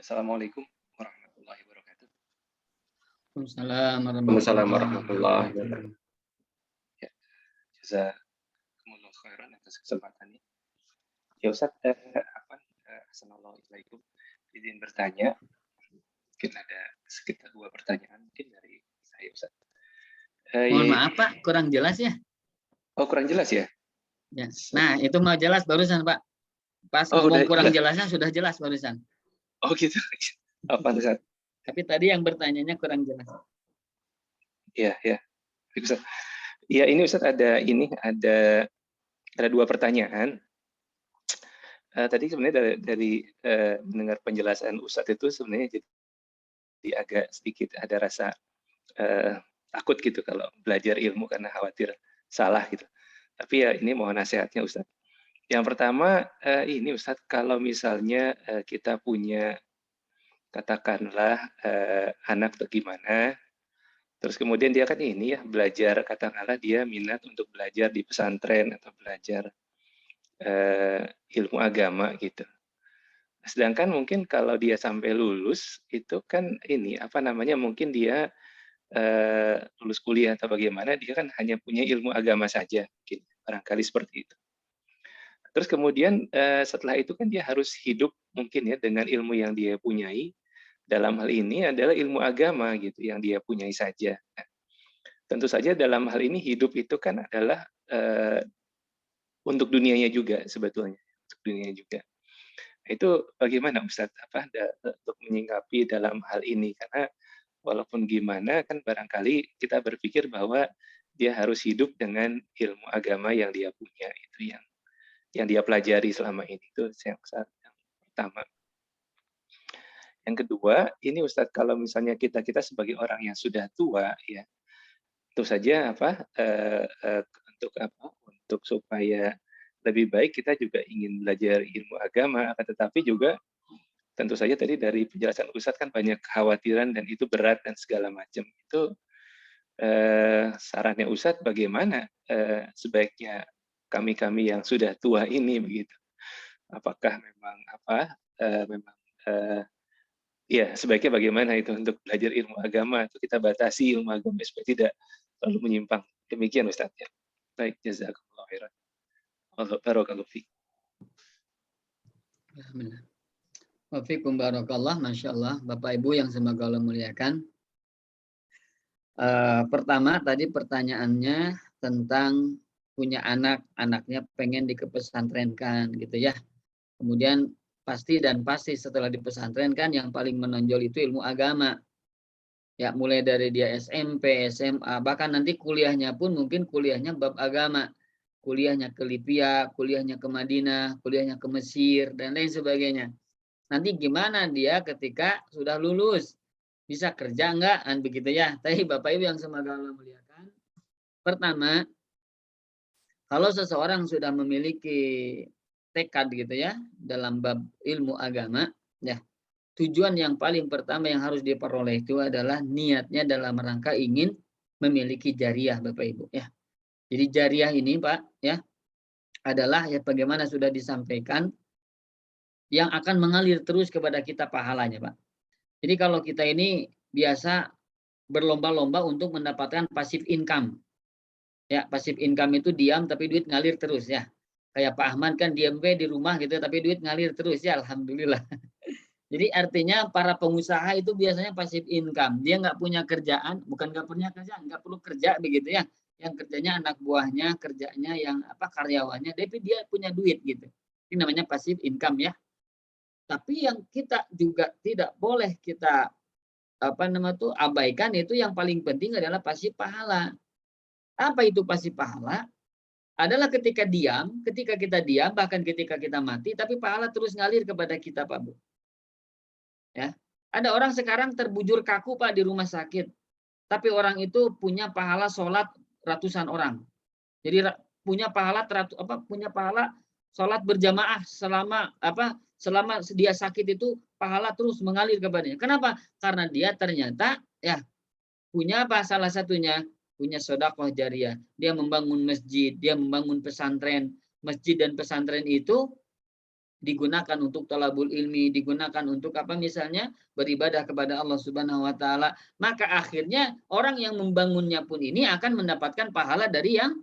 Assalamualaikum warahmatullahi wabarakatuh. Waalaikumsalam warahmatullahi wabarakatuh. Ya, jazakumullah khairan atas kesempatannya. Ya Ustaz, assalamualaikum. Izin bertanya, mungkin ada sekitar 2 pertanyaan mungkin dari saya Ustaz. Mohon maaf Pak, kurang jelas ya. Oh, kurang jelas ya? Ya. Nah, itu mau jelas barusan Pak. Pas ngomong kurang jelasnya sudah jelas barusan. Oh gitu. Apa Ustaz? Tapi tadi yang bertanyanya kurang jelas. Iya, ya. Ustaz. Ya, ini Ustaz ada 2 pertanyaan. Tadi sebenarnya dari mendengar penjelasan Ustaz itu sebenarnya jadi agak sedikit ada rasa takut gitu kalau belajar ilmu karena khawatir salah gitu. Tapi ya ini mohon nasihatnya Ustaz. Yang pertama ini Ustaz, kalau misalnya kita punya katakanlah anak atau gimana, terus kemudian dia kan ini ya belajar, katakanlah dia minat untuk belajar di pesantren atau belajar ilmu agama gitu. Sedangkan mungkin kalau dia sampai lulus itu kan ini apa namanya mungkin dia lulus kuliah atau bagaimana dia kan hanya punya ilmu agama saja mungkin barangkali seperti itu. Terus kemudian setelah itu kan dia harus hidup mungkin ya dengan ilmu yang dia punyai. Dalam hal ini adalah ilmu agama gitu yang dia punyai saja. Nah, tentu saja dalam hal ini hidup itu kan adalah untuk dunianya juga sebetulnya, untuk dunianya juga. Itu bagaimana Ustadz untuk menyingkapi dalam hal ini, karena walaupun gimana kan barangkali kita berpikir bahwa dia harus hidup dengan ilmu agama yang dia punya, itu yang dia pelajari selama ini. Itu yang pertama. Yang kedua, ini Ustadz, kalau misalnya kita sebagai orang yang sudah tua ya, tentu saja untuk supaya lebih baik kita juga ingin belajar ilmu agama, akan tetapi juga tentu saja tadi dari penjelasan Ustadz kan banyak kekhawatiran dan itu berat dan segala macam. Itu sarannya Ustadz bagaimana sebaiknya kami yang sudah tua ini begitu? Apakah memang ya sebaiknya bagaimana itu untuk belajar ilmu agama atau kita batasi ilmu agama supaya tidak terlalu menyimpang? Demikian Ustadz ya. Baik, jazakumullah khairan. Barakallahu fiik. Alhamdulillah. Wafikum barakallah, Masya Allah. Bapak Ibu yang semoga Allah muliakan. Pertama tadi pertanyaannya tentang punya anaknya pengen dikepesantrenkan gitu ya. Kemudian pasti setelah dipesantrenkan yang paling menonjol itu ilmu agama. Ya mulai dari dia SMP, SMA, bahkan nanti kuliahnya pun mungkin kuliahnya bab agama. Kuliahnya ke Libya, kuliahnya ke Madinah, kuliahnya ke Mesir, dan lain sebagainya. Nanti gimana dia ketika sudah lulus? Bisa kerja enggak? Dan begitu ya. Tapi Bapak Ibu yang semoga Allah muliakan. Pertama, kalau seseorang sudah memiliki tekad gitu ya dalam bab ilmu agama, ya tujuan yang paling pertama yang harus diperoleh itu adalah niatnya dalam rangka ingin memiliki jariah Bapak Ibu ya. Jadi jariah ini Pak ya adalah ya bagaimana sudah disampaikan yang akan mengalir terus kepada kita pahalanya Pak. Jadi kalau kita ini biasa berlomba-lomba untuk mendapatkan passive income. Ya, passive income itu diam tapi duit ngalir terus ya. Kayak Pak Ahmad kan diam di rumah gitu tapi duit ngalir terus ya, alhamdulillah. Jadi artinya para pengusaha itu biasanya passive income. Dia nggak punya kerjaan, bukan nggak punya kerjaan, nggak perlu kerja begitu ya. Yang kerjanya anak buahnya, kerjanya yang karyawannya, tapi dia punya duit gitu. Ini namanya passive income ya. Tapi yang kita juga tidak boleh kita abaikan itu yang paling penting adalah pasif pahala. Apa itu pasif pahala? Adalah ketika kita diam, bahkan ketika kita mati, tapi pahala terus ngalir kepada kita, Pak Bu. Ya, ada orang sekarang terbujur kaku Pak di rumah sakit, tapi orang itu punya pahala sholat ratusan orang. Jadi punya pahala punya pahala sholat berjamaah selama dia sakit itu pahala terus mengalir kepadanya. Kenapa? Karena dia ternyata ya punya apa? Salah satunya punya sedekah jariyah. Dia membangun masjid, dia membangun pesantren. Masjid dan pesantren itu digunakan untuk talabul ilmi, digunakan untuk apa misalnya beribadah kepada Allah Subhanahu wa taala. Maka akhirnya orang yang membangunnya pun ini akan mendapatkan pahala dari yang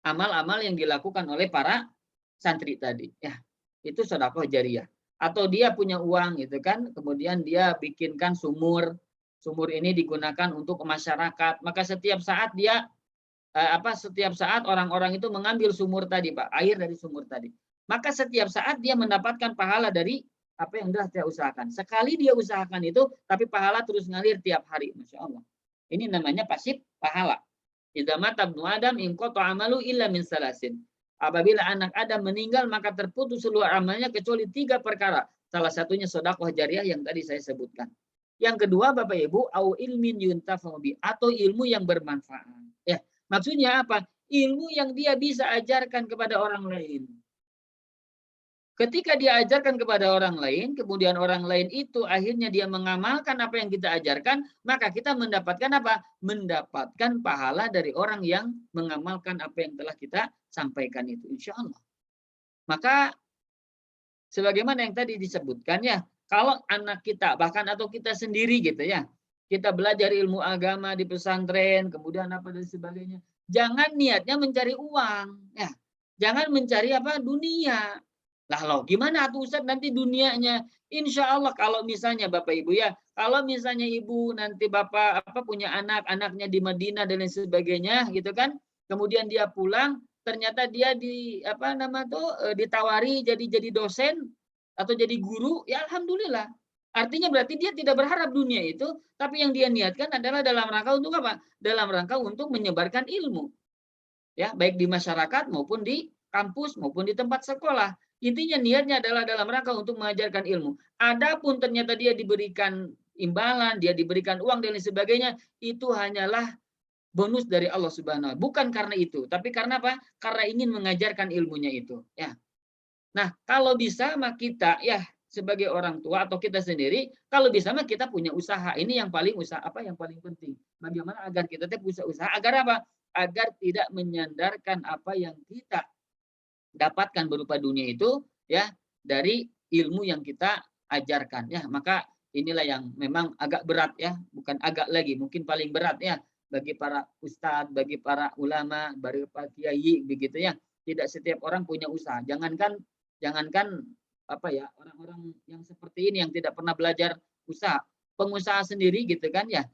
amal-amal yang dilakukan oleh para santri tadi. Ya, itu sedekah jariyah. Atau dia punya uang gitu kan, kemudian dia bikinkan sumur. Sumur ini digunakan untuk masyarakat. Maka setiap saat dia setiap saat orang-orang itu mengambil sumur tadi, Pak, air dari sumur tadi. Maka setiap saat dia mendapatkan pahala dari apa yang sudah dia usahakan. Sekali dia usahakan itu, tapi pahala terus ngalir tiap hari. Masya Allah. Ini namanya pasif pahala. Idza mata ibnu Adam inqata amalu illa min salasin. Apabila anak Adam meninggal, maka terputus seluruh amalnya kecuali 3 perkara. Salah satunya sedekah jariyah yang tadi saya sebutkan. Yang kedua, Bapak Ibu, au ilmin yuntafa'u bi, atau ilmu yang bermanfaat. Ya, maksudnya apa? Ilmu yang dia bisa ajarkan kepada orang lain. Ketika dia ajarkan kepada orang lain, kemudian orang lain itu akhirnya dia mengamalkan apa yang kita ajarkan, maka kita mendapatkan apa? Mendapatkan pahala dari orang yang mengamalkan apa yang telah kita sampaikan itu, insya Allah. Maka sebagaimana yang tadi disebutkan ya, kalau anak kita bahkan atau kita sendiri gitu ya, kita belajar ilmu agama di pesantren, kemudian apa dan sebagainya, jangan niatnya mencari uang, ya, jangan mencari apa dunia. Lah loh, gimana tuh Ustaz nanti dunianya? Insya Allah kalau misalnya Bapak Ibu ya, kalau misalnya Ibu nanti Bapak punya anaknya di Madinah dan lain sebagainya gitu kan, kemudian dia pulang, ternyata dia ditawari jadi dosen atau jadi guru, ya alhamdulillah. Artinya berarti dia tidak berharap dunia itu, tapi yang dia niatkan adalah dalam rangka untuk apa? Dalam rangka untuk menyebarkan ilmu. Ya, baik di masyarakat maupun di kampus maupun di tempat sekolah. Intinya niatnya adalah dalam rangka untuk mengajarkan ilmu. Adapun ternyata dia diberikan imbalan, dia diberikan uang dan lain sebagainya, itu hanyalah bonus dari Allah Subhanahu wa taala. Bukan karena itu, tapi karena apa? Karena ingin mengajarkan ilmunya itu, ya. Nah, kalau bisa mah kita ya sebagai orang tua atau kita sendiri, kalau bisa mah kita punya usaha. Ini yang paling yang paling penting. Bagaimana agar kita punya usaha agar apa? Agar tidak menyandarkan apa yang kita dapatkan berupa dunia itu ya dari ilmu yang kita ajarkan ya. Maka inilah yang memang agak berat ya, bukan agak lagi, mungkin paling berat ya bagi para ustadz, bagi para ulama, bagi para kiai begitu ya. Tidak setiap orang punya usaha. Jangankan orang-orang yang seperti ini yang tidak pernah belajar usaha, pengusaha sendiri gitu kan ya.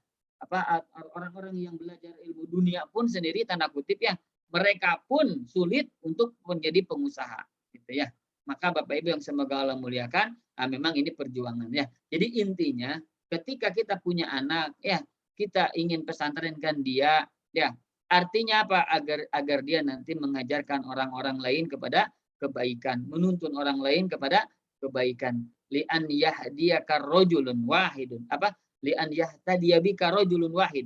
Orang-orang yang belajar ilmu dunia pun sendiri tanda kutip ya, mereka pun sulit untuk menjadi pengusaha gitu ya. Maka Bapak Ibu yang semoga Allah muliakan, memang ini perjuangan ya. Jadi intinya ketika kita punya anak ya, kita ingin pesantrenkan dia ya. Artinya apa? Agar dia nanti mengajarkan orang-orang lain kepada kebaikan, menuntun orang lain kepada kebaikan. Li'an yahdiyaka rajulun wahidun. Li'an yahtadiyabika rajulun wahid.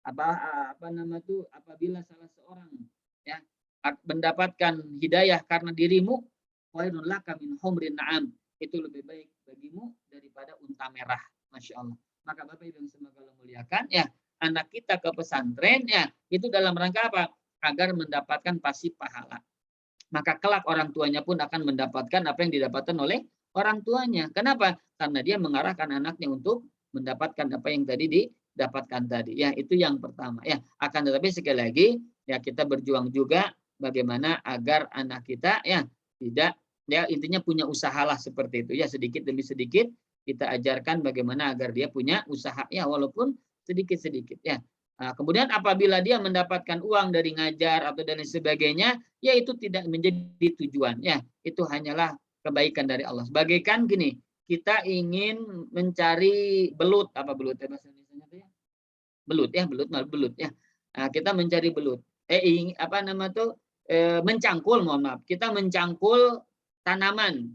Apabila salah seorang ya mendapatkan hidayah karena dirimu, khairun laka min humrin na'am, itu lebih baik bagimu daripada unta merah. Masya Allah. Maka Bapak Ibu yang semoga Allah muliakan ya, anak kita ke pesantren ya, itu dalam rangka apa? Agar mendapatkan pasif pahala. Maka kelak orang tuanya pun akan mendapatkan apa yang didapatkan oleh orang tuanya. Kenapa? Karena dia mengarahkan anaknya untuk mendapatkan apa yang tadi didapatkan tadi. Ya, itu yang pertama. Ya, akan tetapi sekali lagi ya kita berjuang juga bagaimana agar anak kita ya tidak ya intinya punya usahalah seperti itu ya, sedikit demi sedikit kita ajarkan bagaimana agar dia punya usaha ya walaupun sedikit-sedikit ya. Nah, kemudian apabila dia mendapatkan uang dari ngajar atau dan sebagainya, ya itu tidak menjadi tujuan. Ya, itu hanyalah kebaikan dari Allah. Bagaikan gini, kita ingin mencari belut, belut ya bahasa Indonesianya itu ya? Belut ya. Nah, kita mencari belut. Mencangkul, mohon maaf. Kita mencangkul tanaman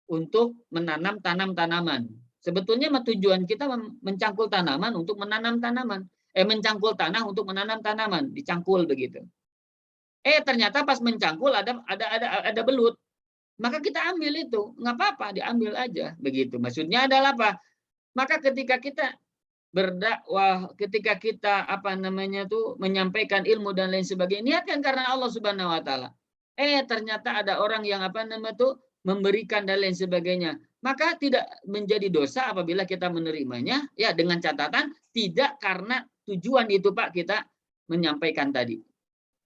untuk menanam tanaman. Sebetulnya tujuan kita mencangkul tanaman untuk menanam tanaman. Mencangkul tanah untuk menanam tanaman, dicangkul begitu. Ternyata pas mencangkul ada belut. Maka kita ambil itu, nggak apa-apa, diambil aja. Begitu. Maksudnya adalah apa? Maka ketika kita berdakwah, ketika kita menyampaikan ilmu dan lain sebagainya, niatkan karena Allah Subhanahu wa taala. Ternyata ada orang yang memberikan dan lain sebagainya. Maka tidak menjadi dosa apabila kita menerimanya, ya, dengan catatan tidak karena tujuan itu Pak kita menyampaikan tadi.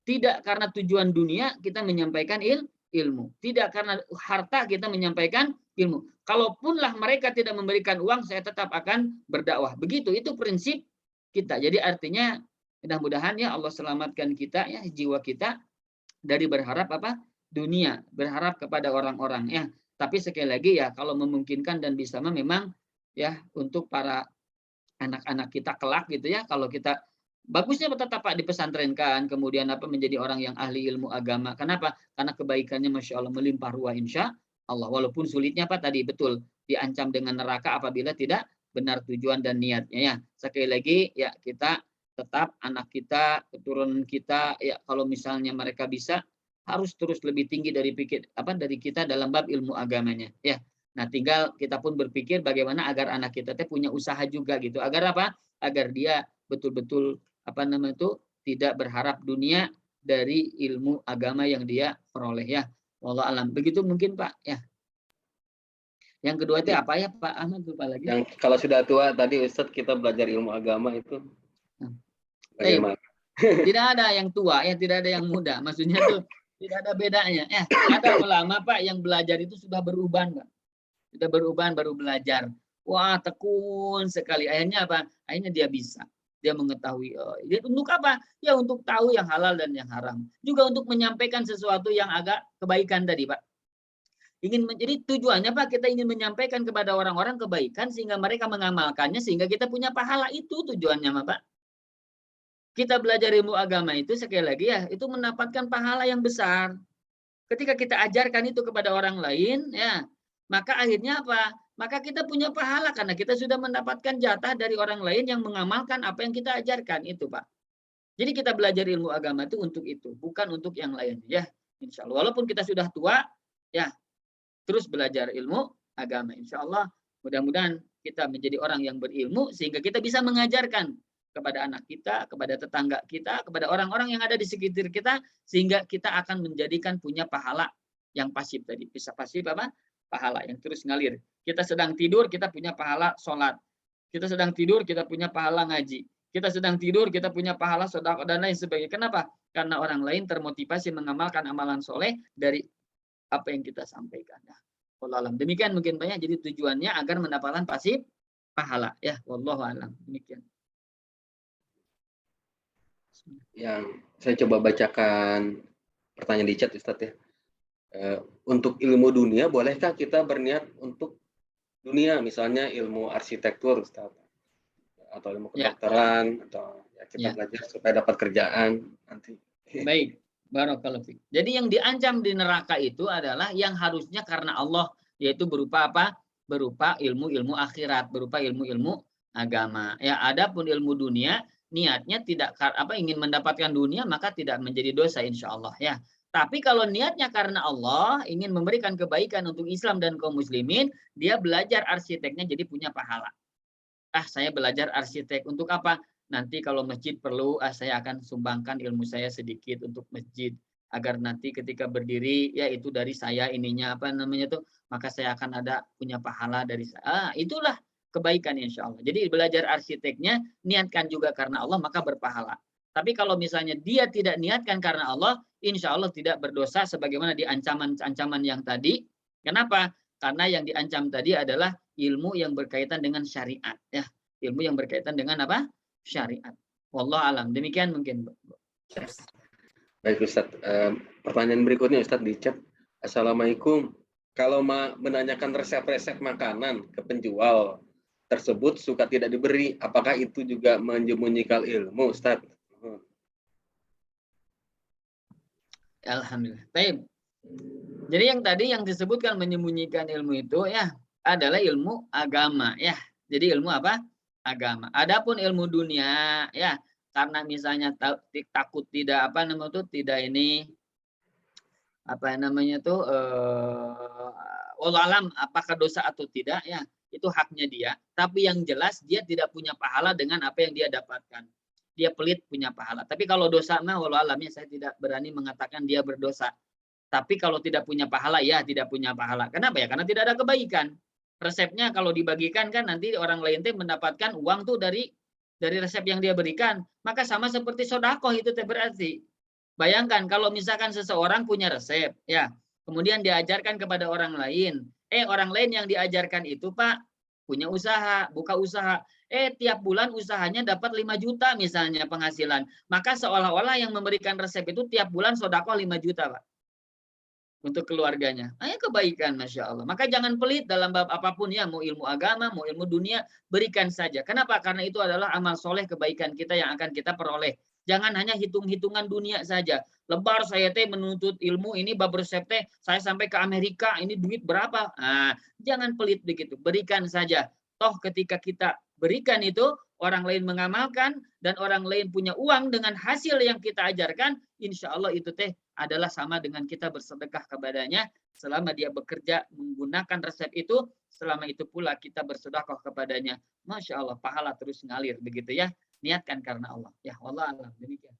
Tidak karena tujuan dunia kita menyampaikan ilmu. Tidak karena harta kita menyampaikan ilmu. Kalaupunlah mereka tidak memberikan uang, saya tetap akan berdakwah. Begitu, itu prinsip kita. Jadi artinya mudah-mudahan ya Allah selamatkan kita, ya, jiwa kita dari berharap dunia, berharap kepada orang-orang, ya. Tapi sekali lagi ya, kalau memungkinkan dan bisa memang ya untuk para anak-anak kita kelak gitu ya, kalau kita bagusnya tetap Pak dipesantrenkan, kemudian menjadi orang yang ahli ilmu agama. Kenapa? Karena kebaikannya Masya Allah melimpah ruah insya Allah. Walaupun sulitnya Pak tadi betul diancam dengan neraka apabila tidak benar tujuan dan niatnya, ya. Sekali lagi ya, kita tetap anak kita, keturunan kita, ya, kalau misalnya mereka bisa harus terus lebih tinggi dari kita dalam bab ilmu agamanya, ya. Nah, tinggal kita pun berpikir bagaimana agar anak kita punya usaha juga gitu. Agar apa? Agar dia betul-betul tidak berharap dunia dari ilmu agama yang dia peroleh, ya. Wallahu alam. Begitu mungkin Pak, ya. Yang kedua itu apa ya Pak Ahmad, lupa lagi. Yang kalau sudah tua tadi Ustadz kita belajar ilmu agama itu bagaimana? Tidak ada yang tua, ya, tidak ada yang muda. Maksudnya tuh tidak ada bedanya. Ya, ada ulama Pak yang belajar itu sudah beruban Pak. Sudah beruban baru belajar. Wah, tekun sekali. Akhirnya apa? Akhirnya dia bisa. Dia mengetahui, untuk apa? Ya untuk tahu yang halal dan yang haram. Juga untuk menyampaikan sesuatu yang agak kebaikan tadi Pak. Jadi tujuannya Pak, kita ingin menyampaikan kepada orang-orang kebaikan sehingga mereka mengamalkannya, sehingga kita punya pahala. Itu tujuannya Pak. Kita belajar ilmu agama itu sekali lagi ya, itu mendapatkan pahala yang besar. Ketika kita ajarkan itu kepada orang lain, ya, maka akhirnya apa? Maka kita punya pahala karena kita sudah mendapatkan jatah dari orang lain yang mengamalkan apa yang kita ajarkan itu Pak. Jadi kita belajar ilmu agama itu untuk itu, bukan untuk yang lain, ya. Insya Allah. Walaupun kita sudah tua, ya, terus belajar ilmu agama. Insya Allah mudah-mudahan kita menjadi orang yang berilmu sehingga kita bisa mengajarkan kepada anak kita, kepada tetangga kita, kepada orang-orang yang ada di sekitar kita, sehingga kita akan menjadikan punya pahala yang pasif tadi. Bisa pasif apa? Pahala yang terus ngalir. Kita sedang tidur, kita punya pahala sholat. Kita sedang tidur, kita punya pahala ngaji. Kita sedang tidur, kita punya pahala sedekah dan lain sebagainya. Kenapa? Karena orang lain termotivasi mengamalkan amalan soleh dari apa yang kita sampaikan. Nah, wallahu alam. Demikian mungkin banyak. Jadi tujuannya agar mendapatkan pasif pahala. Ya, wallahu alam. Demikian. Yang saya coba bacakan pertanyaan di chat Ustadz ya. Untuk ilmu dunia, bolehkah kita berniat untuk dunia, misalnya ilmu arsitektur Ustadz, atau ilmu kedokteran, atau ya kita belajar supaya dapat kerjaan nanti. Baik, barakallahu fiik. Jadi yang diancam di neraka itu adalah yang harusnya karena Allah, yaitu berupa apa? Berupa ilmu-ilmu akhirat, berupa ilmu-ilmu agama. Ya, adapun ilmu dunia niatnya tidak ingin mendapatkan dunia, maka tidak menjadi dosa insya Allah, ya. Tapi kalau niatnya karena Allah ingin memberikan kebaikan untuk Islam dan kaum muslimin, dia belajar arsiteknya jadi punya pahala. Saya belajar arsitek untuk apa? Nanti kalau masjid perlu, saya akan sumbangkan ilmu saya sedikit untuk masjid agar nanti ketika berdiri, ya itu dari saya ininya maka saya akan ada punya pahala dari saya. Itulah kebaikan insya Allah. Jadi belajar arsiteknya niatkan juga karena Allah, maka berpahala. Tapi kalau misalnya dia tidak niatkan karena Allah, insya Allah tidak berdosa sebagaimana di ancaman-ancaman yang tadi. Kenapa? Karena yang diancam tadi adalah ilmu yang berkaitan dengan syariat, ya. Ilmu yang berkaitan dengan apa? Syariat. Wallahu alam. Demikian mungkin. Baik Ustadz. Pertanyaan berikutnya Ustadz di chat. Assalamualaikum. Kalau menanyakan resep-resep makanan ke penjual tersebut suka tidak diberi, apakah itu juga menyembunyikan ilmu Ustadz? Alhamdulillah. Baik. Jadi yang tadi yang disebutkan menyembunyikan ilmu itu ya adalah ilmu agama, ya. Jadi ilmu apa? Agama. Adapun ilmu dunia, ya, karena misalnya takut tidak tidak ini wallahu alam apakah dosa atau tidak ya, itu haknya dia. Tapi yang jelas dia tidak punya pahala dengan apa yang dia dapatkan. Dia pelit punya pahala. Tapi kalau dosa mah wallahu alamnya saya tidak berani mengatakan dia berdosa. Tapi kalau tidak punya pahala ya tidak punya pahala. Kenapa ya? Karena tidak ada kebaikan. Resepnya kalau dibagikan kan nanti orang lain teh mendapatkan uang tuh dari resep yang dia berikan. Maka sama seperti sodakoh itu teh berarti. Bayangkan kalau misalkan seseorang punya resep ya, kemudian diajarkan kepada orang lain. Orang lain yang diajarkan itu Pak punya usaha, buka usaha. Tiap bulan usahanya dapat 5 juta misalnya penghasilan. Maka seolah-olah yang memberikan resep itu tiap bulan sodakoh 5 juta Pak. Untuk keluarganya. Kebaikan Masya Allah. Maka jangan pelit dalam bab apapun ya. Mau ilmu agama, mau ilmu dunia, berikan saja. Kenapa? Karena itu adalah amal soleh kebaikan kita yang akan kita peroleh. Jangan hanya hitung-hitungan dunia saja. Lebar saya teh menuntut ilmu, ini bab resep teh, saya sampai ke Amerika, ini duit berapa? Jangan pelit begitu. Berikan saja. Toh ketika kita berikan itu, orang lain mengamalkan, dan orang lain punya uang dengan hasil yang kita ajarkan, insya Allah itu teh adalah sama dengan kita bersedekah kepadanya selama dia bekerja menggunakan resep itu, selama itu pula kita bersedekah kepadanya. Masya Allah, pahala terus ngalir begitu ya. Niatkan karena Allah. Ya Allah alam demikian.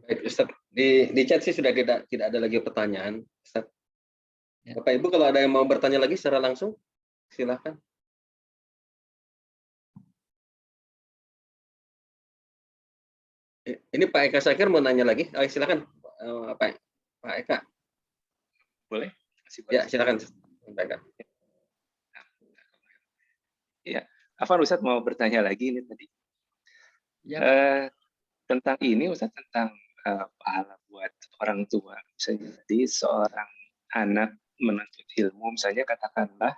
Baik Ustaz, di chat sih sudah tidak ada lagi pertanyaan Ustaz. Ya. Bapak Ibu kalau ada yang mau bertanya lagi secara langsung silakan. Ini Pak Eka Sakir mau nanya lagi. Silakan Pak Eka. Boleh? Ya, silakan Pak Eka. Ya, Afan Ustaz mau bertanya lagi ini tadi. Ya, tentang ini Ustaz, tentang pahala buat orang tua. Misalnya jadi seorang anak menuntut ilmu, misalnya katakanlah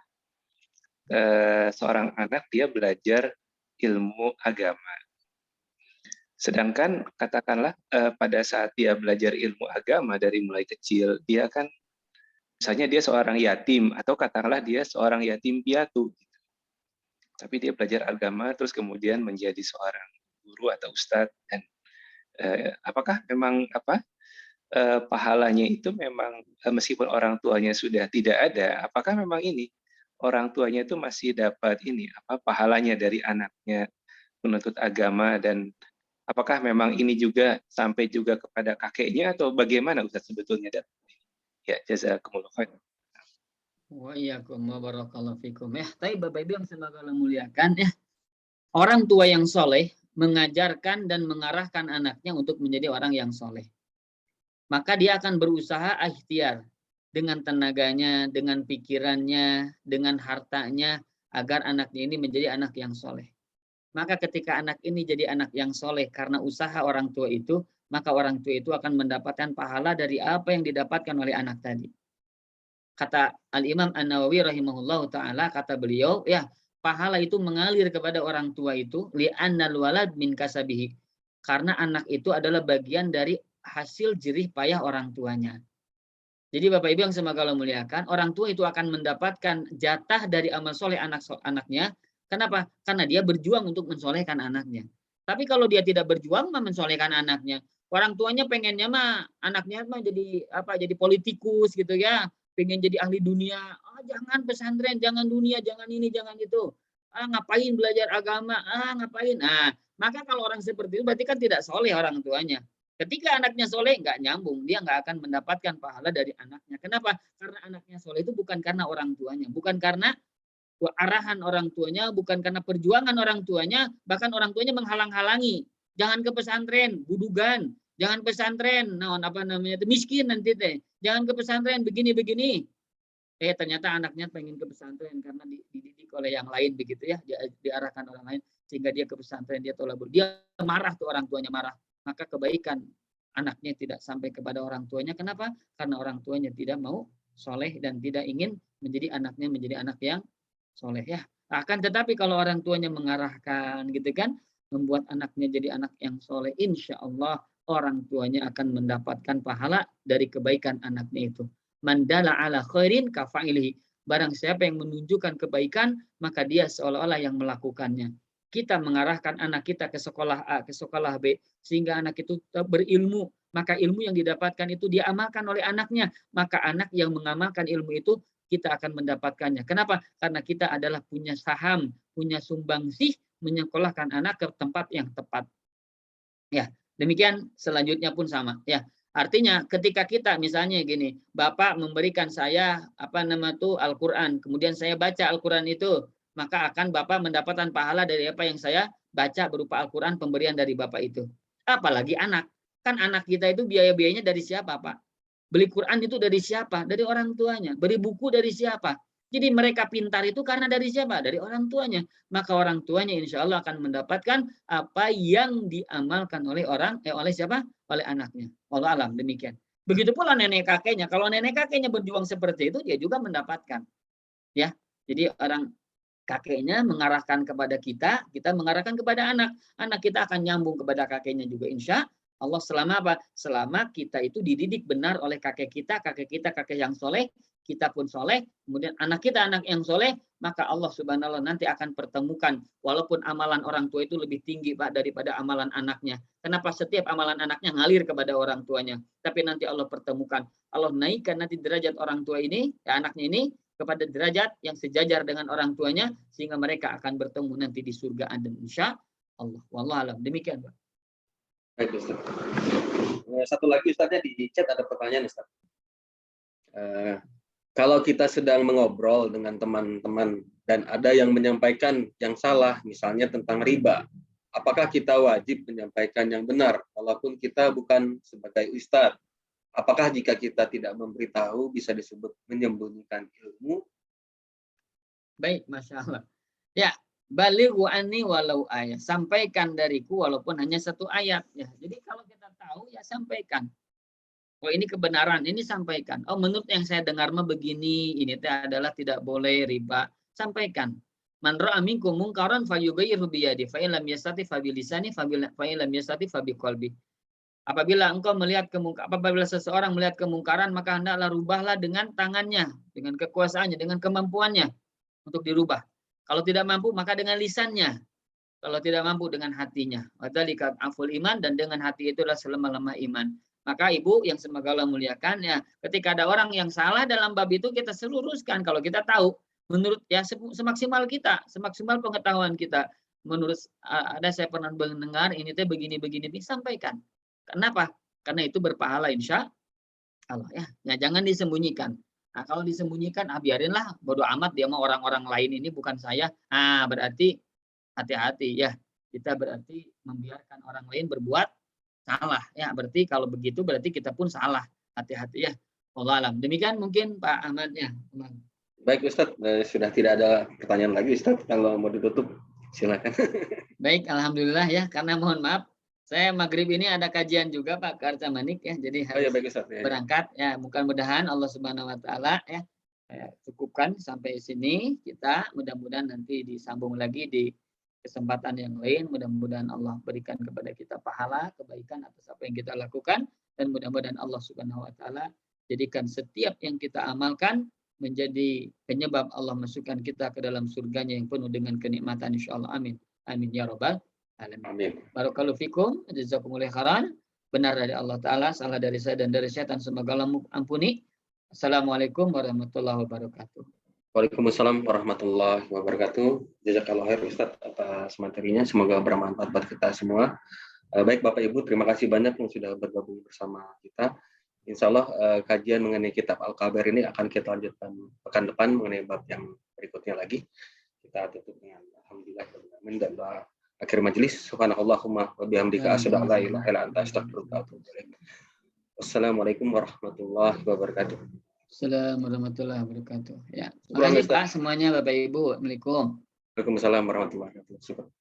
seorang anak dia belajar ilmu agama. Sedangkan katakanlah pada saat dia belajar ilmu agama dari mulai kecil, dia kan misalnya dia seorang yatim atau katakanlah dia seorang yatim piatu. Gitu. Tapi dia belajar agama terus kemudian menjadi seorang guru atau ustadz, dan apakah memang pahalanya itu memang meskipun orang tuanya sudah tidak ada, apakah memang ini orang tuanya itu masih dapat ini pahalanya dari anaknya menuntut agama, dan apakah memang ini juga sampai juga kepada kakeknya atau bagaimana Ustaz sebetulnya? Ya, jazakumullah khair. Wa iyyakum wa barakallahu fikum. Tapi Bapak Ibu yang semoga Allah muliakan ya. Orang tua yang soleh mengajarkan dan mengarahkan anaknya untuk menjadi orang yang soleh. Maka dia akan berusaha ikhtiar dengan tenaganya, dengan pikirannya, dengan hartanya, agar anaknya ini menjadi anak yang soleh. Maka ketika anak ini jadi anak yang soleh karena usaha orang tua itu, maka orang tua itu akan mendapatkan pahala dari apa yang didapatkan oleh anak tadi. Kata Al-Imam An-Nawawi rahimahullahu ta'ala, kata beliau, ya pahala itu mengalir kepada orang tua itu, li'annal walad min kasabihi. Karena anak itu adalah bagian dari hasil jerih payah orang tuanya. Jadi Bapak Ibu yang semoga Allah muliakan, orang tua itu akan mendapatkan jatah dari amal soleh anaknya. Kenapa? Karena dia berjuang untuk mensolehkan anaknya. Tapi kalau dia tidak berjuang mensolehkan anaknya, orang tuanya pengennya mah anaknya mah jadi politikus gitu ya, pengen jadi ahli dunia. Jangan pesantren, jangan dunia, jangan ini, jangan itu. Ngapain belajar agama? Ngapain? Maka kalau orang seperti itu berarti kan tidak soleh orang tuanya. Ketika anaknya soleh nggak nyambung, dia nggak akan mendapatkan pahala dari anaknya. Kenapa? Karena anaknya soleh itu bukan karena orang tuanya, bukan karena arahan orang tuanya, bukan karena perjuangan orang tuanya, bahkan orang tuanya menghalang-halangi. Jangan ke pesantren, budugan. Jangan pesantren, miskin nanti teh. Jangan ke pesantren begini-begini. Ternyata anaknya pengen ke pesantren karena dididik oleh yang lain begitu ya, diarahkan orang lain sehingga dia ke pesantren, dia tolabur. Dia marah tuh, orang tuanya marah. Maka kebaikan anaknya tidak sampai kepada orang tuanya. Kenapa? Karena orang tuanya tidak mau soleh dan tidak ingin menjadi anaknya menjadi anak yang soleh ya. Akan tetapi kalau orang tuanya mengarahkan gitu kan, membuat anaknya jadi anak yang soleh, insya Allah orang tuanya akan mendapatkan pahala dari kebaikan anaknya itu. Mandala ala khairin kafa'ilihi. Barang siapa yang menunjukkan kebaikan, maka dia seolah-olah yang melakukannya. kita mengarahkan anak kita ke sekolah A, ke sekolah B, sehingga anak itu berilmu, maka ilmu yang didapatkan itu diamalkan oleh anaknya. Maka anak yang mengamalkan ilmu itu, kita akan mendapatkannya. Kenapa? Karena kita adalah punya saham, punya sumbangsih menyekolahkan anak ke tempat yang tepat. Ya, demikian selanjutnya pun sama. Ya, artinya ketika kita misalnya gini, Bapak memberikan saya Al-Quran, kemudian saya baca Al-Quran itu, maka akan Bapak mendapatkan pahala dari apa yang saya baca berupa Al-Quran pemberian dari Bapak itu. Apalagi anak. Kan anak kita itu biaya-biayanya dari siapa, Pak? Beli Quran itu dari siapa? Dari orang tuanya. Beli buku dari siapa? Jadi mereka pintar itu karena dari siapa? Dari orang tuanya. Maka orang tuanya insya Allah akan mendapatkan apa yang diamalkan oleh oleh siapa? Oleh anaknya. Wallahu alam, demikian. Begitu pula nenek kakeknya. Kalau nenek kakeknya berjuang seperti itu, dia juga mendapatkan. Ya, jadi orang kakeknya mengarahkan kepada kita, kita mengarahkan kepada anak. Anak kita akan nyambung kepada kakeknya juga insya Allah selama apa? Selama kita itu dididik benar oleh kakek kita kakek yang soleh, kita pun soleh, kemudian anak kita anak yang soleh, maka Allah Subhanahu wa Ta'ala nanti akan pertemukan. Walaupun amalan orang tua itu lebih tinggi Pak daripada amalan anaknya. Kenapa setiap amalan anaknya ngalir kepada orang tuanya? Tapi nanti Allah pertemukan. Allah naikkan nanti derajat orang tua ini, ya anaknya ini, kepada derajat yang sejajar dengan orang tuanya, sehingga mereka akan bertemu nanti di surga dan insya Allah. Wallahu alam. Demikian Pak. Baik, Ustaz. Satu lagi Ustaznya di chat ada pertanyaan Ustaz. Kalau kita sedang mengobrol dengan teman-teman dan ada yang menyampaikan yang salah, misalnya tentang riba, apakah kita wajib menyampaikan yang benar walaupun kita bukan sebagai ustadz? Apakah jika kita tidak memberitahu bisa disebut menyembunyikan ilmu? Baik, Masya Allah. Ya, balighu anni walau ayat. Sampaikan dariku walaupun hanya satu ayat. Ya, jadi kalau kita tahu ya sampaikan. Oh ini kebenaran, ini sampaikan. Oh menurut yang saya dengar mah begini, ini adalah tidak boleh riba. Sampaikan. Man ra'a minkum munkaran falyughayyirhu biyadi fa illam yastati fa bilisani fa illam yastati fa biqalbi. Apabila engkau melihat apabila seseorang melihat kemungkaran maka hendaklah rubahlah dengan tangannya, dengan kekuasaannya, dengan kemampuannya untuk dirubah. Kalau tidak mampu maka dengan lisannya. Kalau tidak mampu dengan hatinya. Wadzalika aful iman, dan dengan hati itulah selemah-lemah iman. Maka Ibu yang semoga Allah muliakan ya, ketika ada orang yang salah dalam bab itu kita seluruskan kalau kita tahu menurut ya semaksimal kita, semaksimal pengetahuan kita. Menurut ada saya pernah mendengar ini teh begini disampaikan. Kenapa? Karena itu berpahala insya Allah ya. Ya jangan disembunyikan. Nah, kalau disembunyikan biarinlah bodoh amat dia mau orang-orang lain ini bukan saya. Berarti hati-hati ya. Kita berarti membiarkan orang lain berbuat salah ya, berarti kalau begitu berarti kita pun salah. Hati-hati ya. Wallahu alam. Demikian mungkin Pak Ahmad ya. Baik Ustadz, sudah tidak ada pertanyaan lagi Ustadz, kalau mau ditutup silakan. Baik, alhamdulillah ya, karena mohon maaf saya maghrib ini ada kajian juga Pak Karcamanik ya, jadi harus baik, Ustadz, ya. Berangkat ya. Mudah-mudahan Allah Subhanahu Wa Taala ya cukupkan sampai sini, kita mudah-mudahan nanti disambung lagi di kesempatan yang lain. Mudah-mudahan Allah berikan kepada kita pahala kebaikan atas apa yang kita lakukan, dan mudah-mudahan Allah Subhanahu Wa Taala jadikan setiap yang kita amalkan menjadi penyebab Allah masukkan kita ke dalam surganya yang penuh dengan kenikmatan insyaallah. Amin amin ya rabbal alamin. Amin. Barakallahu fikum, jazakumullahu khairan. Benar dari Allah Ta'ala, salah dari saya dan dari setan, semoga Allah ampuni. Assalamualaikum warahmatullahi wabarakatuh. Waalaikumsalam warahmatullahi wabarakatuh. Jazakallahu khair Ustaz atas materinya, semoga bermanfaat buat kita semua. Baik Bapak Ibu, terima kasih banyak yang sudah bergabung bersama kita. Insya Allah kajian mengenai kitab Al-Kabir ini akan kita lanjutkan pekan depan mengenai bab yang berikutnya lagi. Kita tutup dengan alhamdulillah dan doa akhir majelis. Subhanallahumma wa bihamdika asyhadu an la ilaha illa anta astaghfiruka wa atubu ilaik. Wassalamualaikum warahmatullahi wabarakatuh. Assalamualaikum warahmatullahi wabarakatuh. Ya, terima kasih Pak semuanya Bapak Ibu. Assalamualaikum. Waalaikumsalam warahmatullahi wabarakatuh.